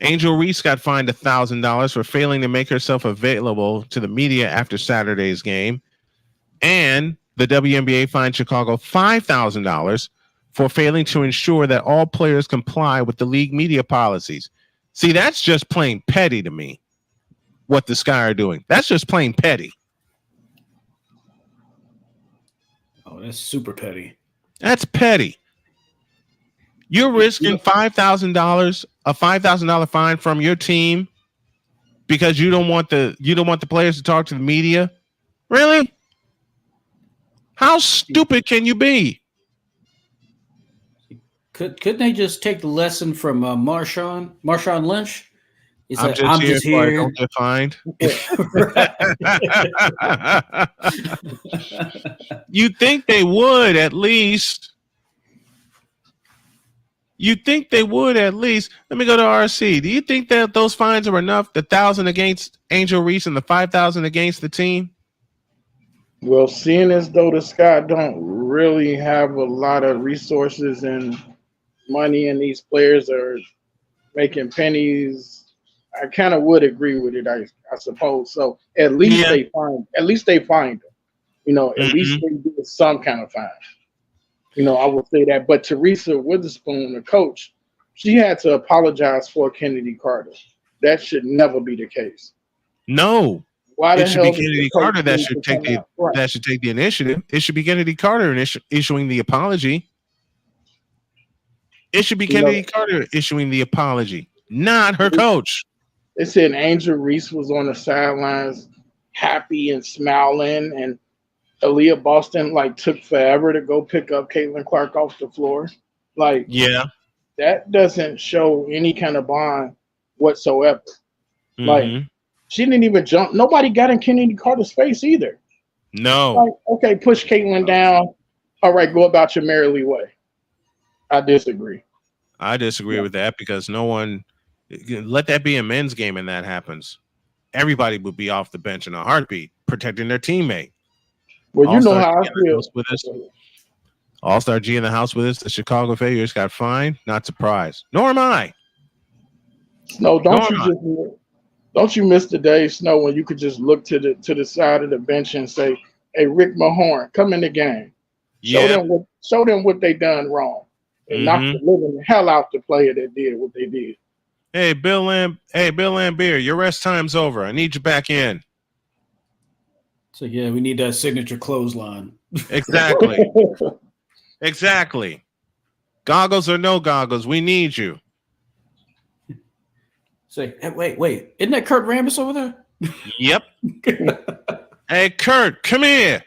Angel Reese got fined $1,000 for failing to make herself available to the media after Saturday's game. And the WNBA fined Chicago $5,000 for failing to ensure that all players comply with the league media policies. See, that's just plain petty to me, what the Sky are doing. That's just plain petty. Oh, that's super petty. That's petty. You're risking $5,000, a $5,000 fine from your team because you don't want the players to talk to the media. Really? How stupid can you be? Couldn't they just take the lesson from Marshawn Lynch? He I'm said, just "I'm here just so I don't here." get fined. You think they would at least. You think they would at least. Let me go to RC. Do you think that those fines are enough? The 1,000 against Angel Reese and the 5,000 against the team? Well, seeing as though the Sky don't really have a lot of resources and money, and these players are making pennies, I kind of would agree with it. I suppose so. At least Yeah. they find. At least they find them. You know, at least they do some kind of fine. You know, I would say that. But Teresa Witherspoon, the coach, she had to apologize for Kennedy Carter. That should never be the case. No. Why the It should be hell does the Kennedy coach Carter that need should to take come out? Right. the initiative. It should be Kennedy Carter issuing the apology. It should be You know, Kennedy Carter issuing the apology, not her coach. they said Angel Reese was on the sidelines, happy and smiling, and Aaliyah Boston like took forever to go pick up Caitlin Clark off the floor. Like Yeah. that doesn't show any kind of bond whatsoever. Like she didn't even jump. Nobody got in Kennedy Carter's face either. No. Like, okay, push Caitlin down. All right, go about your merrily way. I disagree. I disagree with that because no one let that be a men's game and that happens. Everybody would be off the bench in a heartbeat, protecting their teammate. Well, you know All-Star how I G in the feel. house with us. All-Star G in the house with us. The Chicago Failures got fined. Not surprised. Nor am I. No, don't you miss the day, Snow, when you could just look to the side of the bench and say, "Hey, Rick Mahorn, come in the game. Show them what they done wrong, and knock the living hell out the player that did what they did." Hey, Bill Lambier, your rest time's over. I need you back in. So yeah, we need that signature clothesline. Exactly. Exactly. Goggles or no goggles, we need you. Say, hey, wait. Isn't that Kurt Rambis over there? Yep. Hey, Kurt, come here.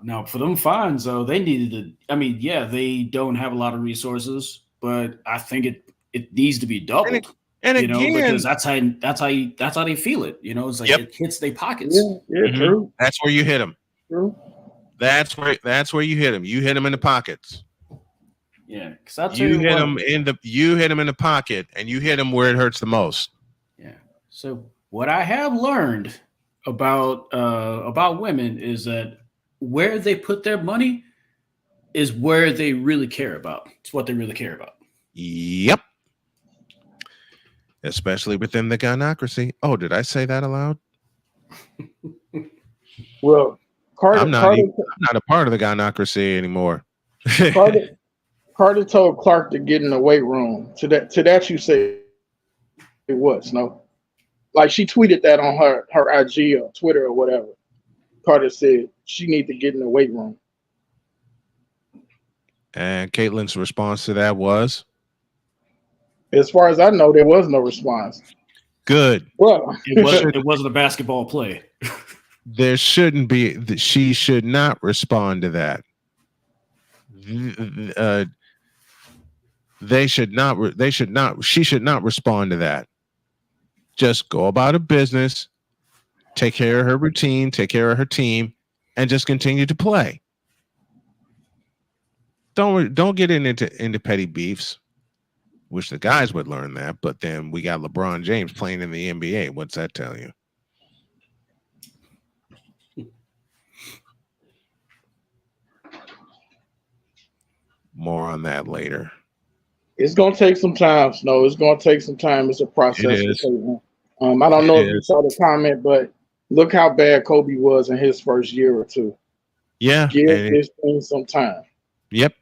Now, for them fines, though, they needed to. I mean, yeah, they don't have a lot of resources, but I think it needs to be doubled. And you again, know, because that's how they feel it. You know, it's like it hits their pockets. Yeah, true. That's where you hit them. True. That's where you hit them. You hit them in the pockets. Yeah, because you hit them in the pocket, and you hit them where it hurts the most. Yeah. So what I have learned about women is that where they put their money is where they really care about. It's what they really care about. Yep. Especially within the gynocracy. Oh, did I say that aloud? Well, I'm not a part of the gynocracy anymore. Carter told Clark to get in the weight room. To that you say it was no. Like she tweeted that on her IG or Twitter or whatever. Carter said she need to get in the weight room. And Caitlin's response to that was? As far as I know, there was no response. Good. Well, it wasn't a basketball play. There shouldn't be. She should not respond to that. She should not respond to that. Just go about her business, take care of her routine, take care of her team, and just continue to play. Don't get into petty beefs. Wish the guys would learn that, but then we got LeBron James playing in the NBA. What's that tell you? More on that later. It's gonna take some time, Snow. It's gonna take some time. It's a process. It is. I don't know if you saw the comment, but look how bad Kobe was in his first year or two. Yeah. Give this thing some time. Yep.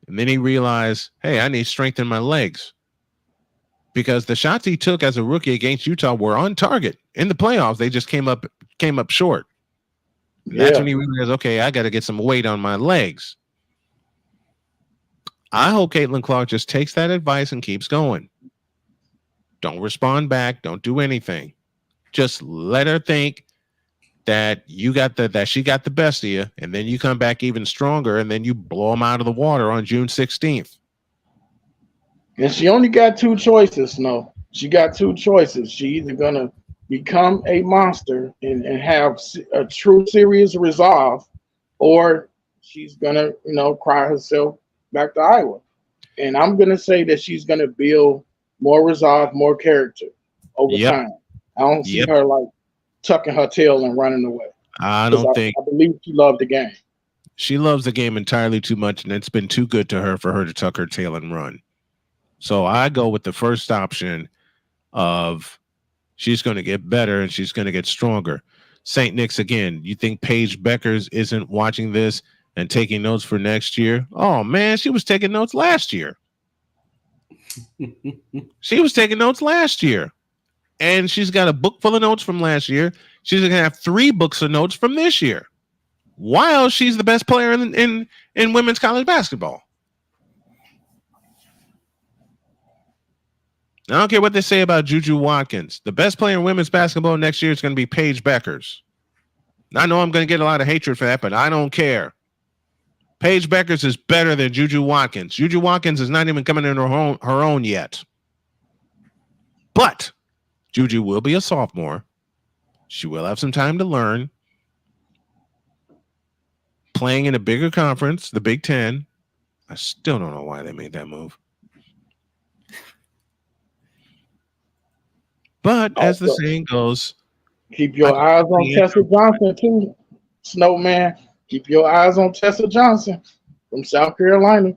And then he realized, hey, I need strength in my legs. Because the shots he took as a rookie against Utah were on target. In the playoffs, they just came up short. That's when he realized, okay, I got to get some weight on my legs. I hope Caitlin Clark just takes that advice and keeps going. Don't respond back. Don't do anything. Just let her think. that she got the best of you, and then you come back even stronger, and then you blow them out of the water on June 16th. And she only got two choices, Snow. She got two choices. She either gonna become a monster and have a true serious resolve, or she's gonna, cry herself back to Iowa. And I'm gonna say that she's gonna build more resolve, more character over time. I don't see her like tucking her tail and running away. I believe she loved the game. She loves the game entirely too much, and it's been too good to her for her to tuck her tail and run. So I go with the first option of she's going to get better and she's going to get stronger. St. Nick's again. You think Paige Beckers isn't watching this and taking notes for next year? Oh man, she was taking notes last year. She was taking notes last year. And she's got a book full of notes from last year. She's going to have 3 books of notes from this year, while she's the best player in women's college basketball. I don't care what they say about Juju Watkins. The best player in women's basketball next year is going to be Paige Beckers. I know I'm going to get a lot of hatred for that, but I don't care. Paige Beckers is better than Juju Watkins. Juju Watkins is not even coming in her own yet. But Juju will be a sophomore. She will have some time to learn. Playing in a bigger conference, the Big Ten. I still don't know why they made that move. But as the saying goes, keep your eyes on Tessa Johnson too, Snowman. Keep your eyes on Tessa Johnson from South Carolina.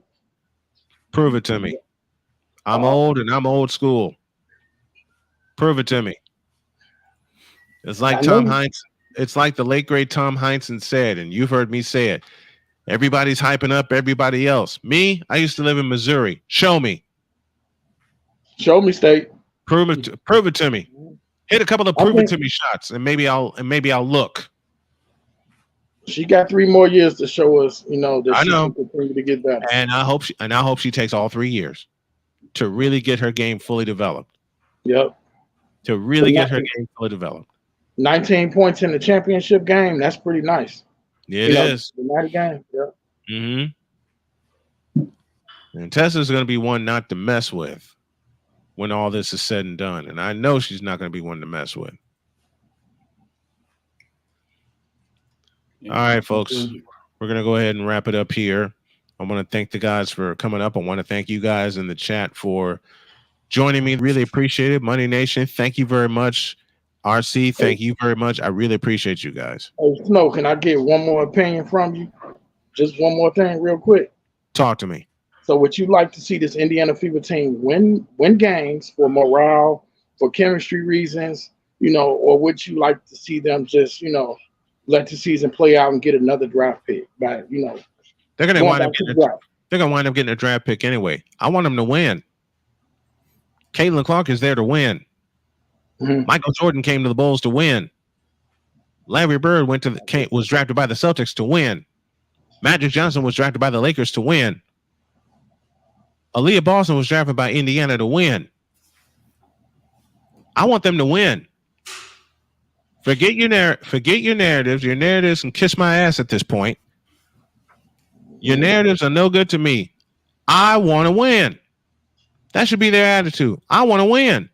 Prove it to me. I'm old and I'm old school. Prove it to me. It's like Tom Heinz. It's like the late great Tom Heinsohn said, and you've heard me say it. Everybody's hyping up everybody else. Me, I used to live in Missouri. Show me. Show me, State. Prove it to me. Hit a couple of prove it to me shots, and maybe I'll look. She got 3 more years to show us, that she can continue to get better. And I hope she takes all 3 years to really get her game fully developed. Yep. To really get her game fully developed. 19 points in the championship game. That's pretty nice. It is. The night game. Yep. Mm-hmm. And Tessa's going to be one not to mess with when all this is said and done. And I know she's not going to be one to mess with. All right, folks. We're going to go ahead and wrap it up here. I want to thank the guys for coming up. I want to thank you guys in the chat for joining me. Really appreciate it. Money Nation, thank you very much. RC, thank you very much. I really appreciate you guys. Hey, Snow, can I get one more opinion from you? Just one more thing real quick. Talk to me. So would you like to see this Indiana Fever team win games for morale, for chemistry reasons, or would you like to see them just, let the season play out and get another draft pick? They're going to wind up getting a draft pick anyway. I want them to win. Caitlin Clark is there to win. Mm-hmm. Michael Jordan came to the Bulls to win. Larry Bird was drafted by the Celtics to win. Magic Johnson was drafted by the Lakers to win. Aaliyah Boston was drafted by Indiana to win. I want them to win. Forget your narratives. Your narratives can kiss my ass at this point. Your narratives are no good to me. I want to win. That should be their attitude. I want to win.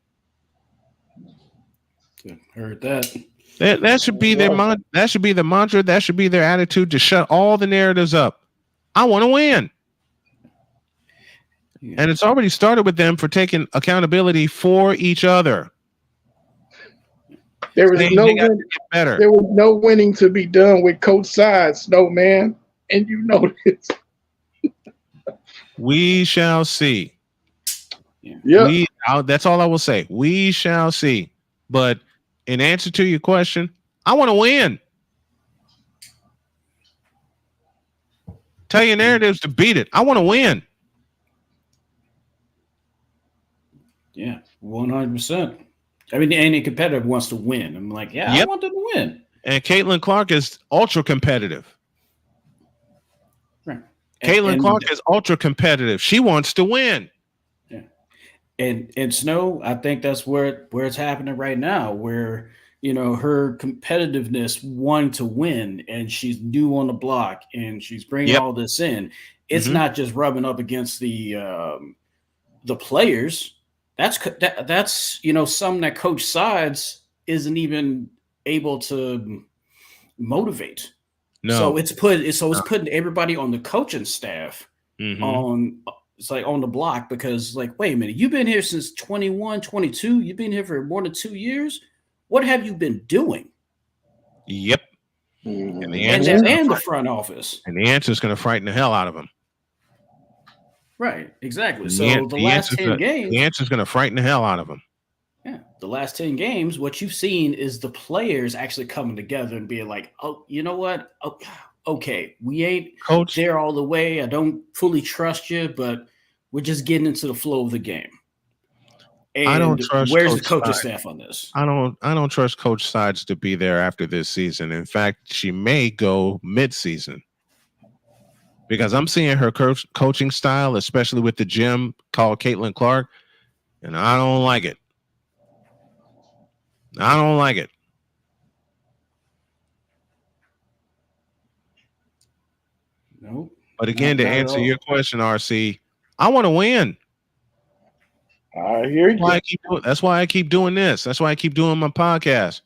Heard that. That should be their that should be the mantra. That should be their attitude, to shut all the narratives up. I want to win. Yeah. And it's already started with them for taking accountability for each other. There was no winning to be done with Coach Side, Snowman, and you know this. We shall see. Yeah. That's all I will say. We shall see. But in answer to your question, I want to win. Tell your narratives to beat it. I want to win. Yeah, 100%. I mean, any competitor wants to win. I'm like, yeah, I want them to win. And Caitlin Clark is ultra competitive. Right. Caitlin Clark is ultra competitive. She wants to win. Yeah. And Snow, I think that's where it's happening right now, where her competitiveness, wanting to win, and she's new on the block, and she's bringing Yep. all this in. It's not just rubbing up against the players. That's some that Coach Sides isn't even able to motivate. No. So it's putting everybody on the coaching staff on the block, because like, wait a minute, you've been here since 21, 22. You've been here for more than 2 years. What have you been doing? Yep. And the front office. And the answer is going to frighten the hell out of them. Right, exactly. So the last 10 games, the answer is going to frighten the hell out of them. Yeah, the last 10 games, what you've seen is the players actually coming together and being like, oh, you know what? Oh, okay, we ain't there all the way. I don't fully trust you, but we're just getting into the flow of the game. And I don't trust where's the coaching staff on this? I don't trust Coach Sides to be there after this season. In fact, she may go mid-season, because I'm seeing her coaching style, especially with the gym called Caitlin Clark, and I don't like it. I don't like it. Nope. But again, to answer your question, RC, I want to win. I hear you. That's why I keep doing this. That's why I keep doing my podcast.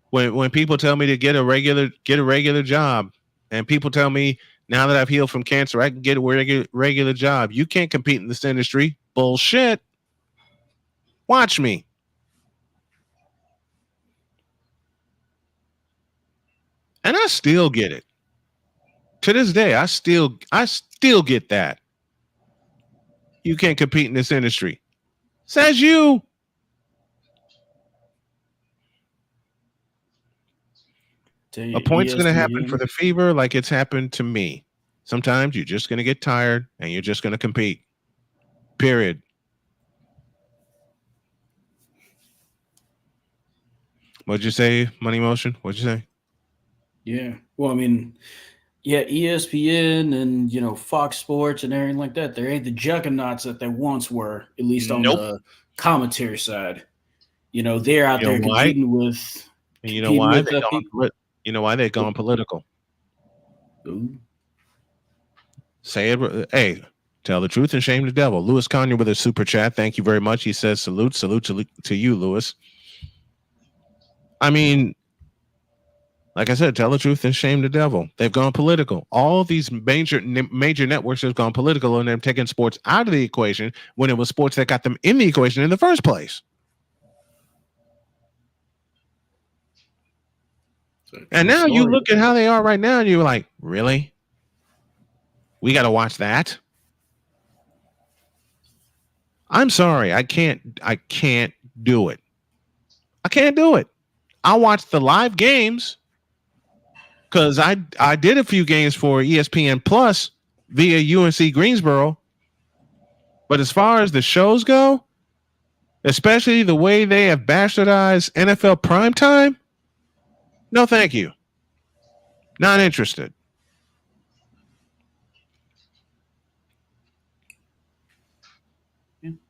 When people tell me to get a regular job, and people tell me now that I've healed from cancer, I can get a regular job. You can't compete in this industry. Bullshit. Watch me. And I still get it. To this day, I still get that. You can't compete in this industry. Says you. A point's going to happen for the Fever like it's happened to me. Sometimes you're just going to get tired and you're just going to compete. Period. What'd you say, Money Motion? What'd you say? Yeah. Well, I mean, yeah, ESPN and, Fox Sports and everything like that, there ain't the juggernauts that they once were, at least on the commentary side. They're out there competing with. And you know why? You know why they've gone political? Ooh. Say it. Hey, tell the truth and shame the devil. Louis Conyer with a super chat. Thank you very much. He says, salute to you, Louis. I mean, like I said, tell the truth and shame the devil. They've gone political. All these major networks have gone political, and they're taking sports out of the equation when it was sports that got them in the equation in the first place. And now you look at how they are right now, and you're like, really? We got to watch that? I'm sorry. I can't do it. I can't do it. I watch the live games because I did a few games for ESPN Plus via UNC Greensboro. But as far as the shows go, especially the way they have bastardized NFL primetime, no thank you. Not interested.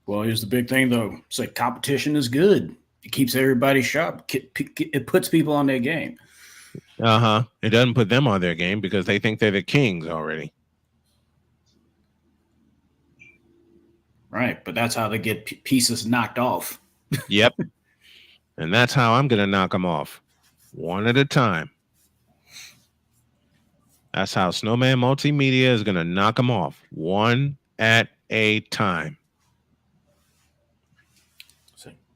Well, here's the big thing, though. It's like competition is good. It keeps everybody sharp. It puts people on their game. It doesn't put them on their game because they think they're the kings already. Right, but that's how they get pieces knocked off. Yep. And that's how I'm going to knock them off. One at a time. That's how Snowman Multimedia is going to knock them off. One at a time.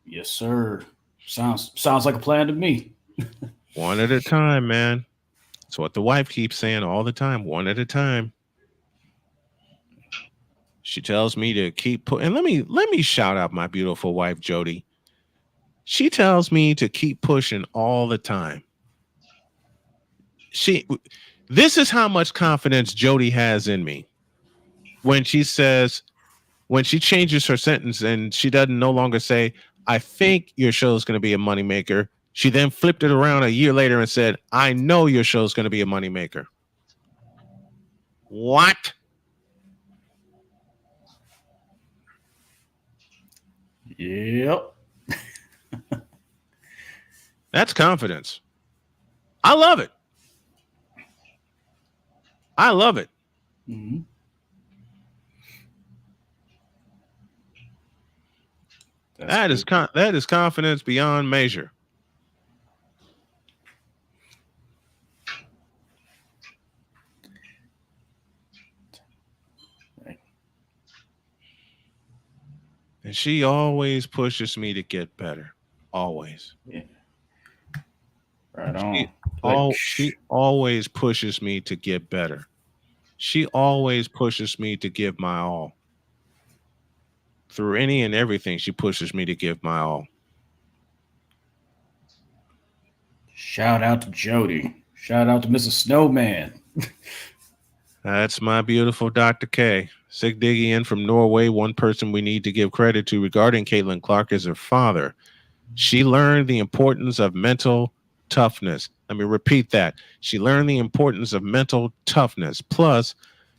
Yes, sir. Sounds like a plan to me. One at a time, man. That's what the wife keeps saying all the time. One at a time. She tells me to keep and let me shout out my beautiful wife, Jody. She tells me to keep pushing all the time. This is how much confidence Jody has in me. When she changes her sentence and she doesn't no longer say, I think your show is going to be a moneymaker. She then flipped it around a year later and said, I know your show is going to be a moneymaker. What? Yep. That's confidence. I love it. I love it. Mm-hmm. That is confidence beyond measure. And she always pushes me to get better. Always. Yeah. Right on. She always pushes me to get better. She always pushes me to give my all. Through any and everything, she pushes me to give my all. Shout out to Jody. Shout out to Mrs. Snowman. That's my beautiful Dr. K. Sig Diggy in from Norway. One person we need to give credit to regarding Caitlin Clark is her father. She learned the importance of mental toughness. Let me repeat that. She learned the importance of mental toughness. Plus,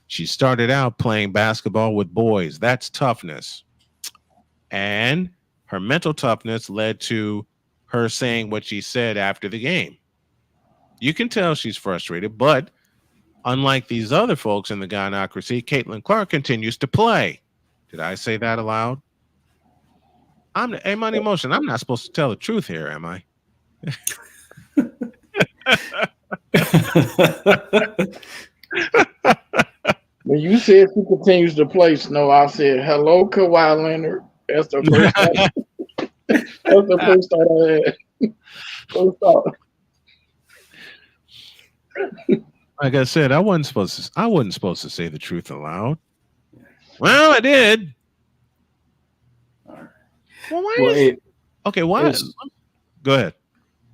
she started out playing basketball with boys. That's toughness. And her mental toughness led to her saying what she said after the game. You can tell she's frustrated, but unlike these other folks in the gynocracy, Caitlin Clark continues to play. Did I say that aloud? Hey, Money Motion, I'm not supposed to tell the truth here, am I? When you said she continues to play, Snow, I said, hello, Kawhi Leonard. That's the first thought. That's the first thought I had. First thought. Like I said, I wasn't supposed to say the truth aloud. Well, I did. Well, why? Okay, why? Go ahead.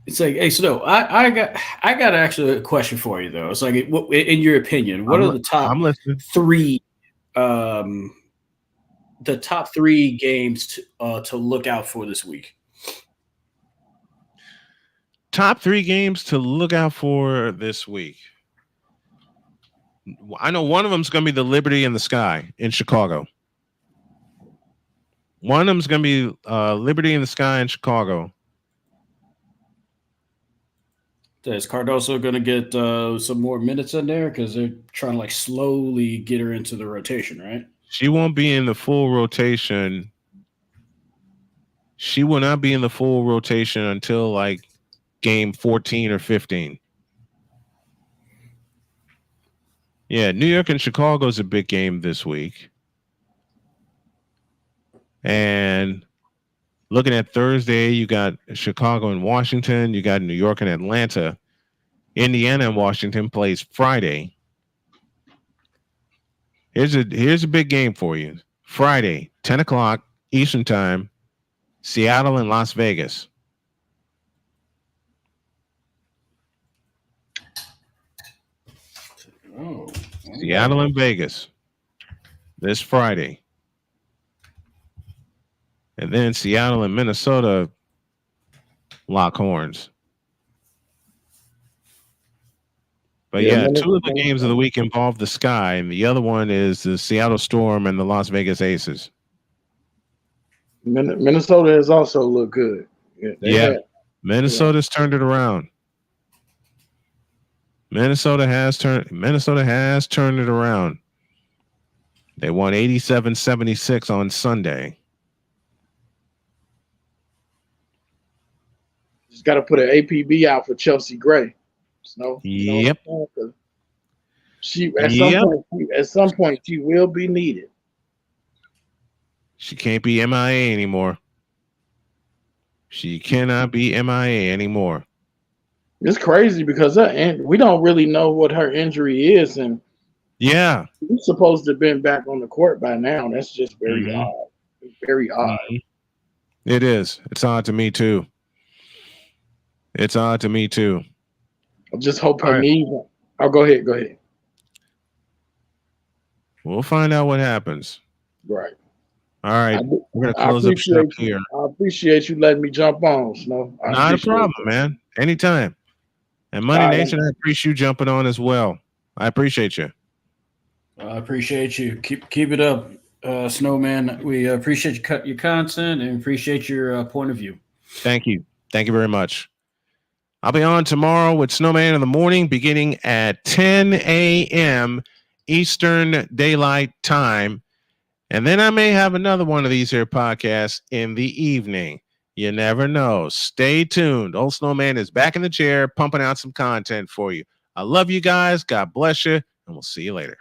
It's like, hey, Snow, I got actually a question for you though. It's like, in your opinion, what are the top three, the top three games to look out for this week? Top three games to look out for this week. I know one of them is going to be the Liberty in the Sky in Chicago. One of them is going to be Liberty in the Sky in Chicago. Is Cardoso going to get some more minutes in there? Because they're trying to like slowly get her into the rotation, right? She won't be in the full rotation. She will not be in the full rotation until like game 14 or 15. Yeah, New York and Chicago is a big game this week. And looking at Thursday, you got Chicago and Washington. You got New York and Atlanta. Indiana and Washington plays Friday. Here's a big game for you. Friday, 10 o'clock Eastern Time, Seattle and Las Vegas. Oh, Seattle and Vegas this Friday. And then Seattle and Minnesota lock horns. But yeah, two of the games of the week involve the Sky, and the other one is the Seattle Storm and the Las Vegas Aces. Minnesota has also looked good. Yeah. Minnesota's turned it around. Minnesota has turned it around. They won 87-76 on Sunday. Just got to put an APB out for Chelsea Gray. So, yep. She at some point she will be needed. She can't be MIA anymore. She cannot be MIA anymore. It's crazy because we don't really know what her injury is, and yeah, she's supposed to have been back on the court by now. That's just very odd. Very odd. It is. It's odd to me too. It's odd to me too. I just hope her knees. Oh, go ahead. Go ahead. We'll find out what happens. Right. All right. We're gonna close up shop here. I appreciate you letting me jump on, Snow. Not a problem, man. Anytime. And Money Nation, I appreciate you jumping on as well. I appreciate you. I appreciate you. Keep it up, Snowman. We appreciate your content and appreciate your point of view. Thank you. Thank you very much. I'll be on tomorrow with Snowman in the morning, beginning at 10 a.m. Eastern Daylight Time. And then I may have another one of these here podcasts in the evening. You never know. Stay tuned. Old Snowman is back in the chair, pumping out some content for you. I love you guys. God bless you. And we'll see you later.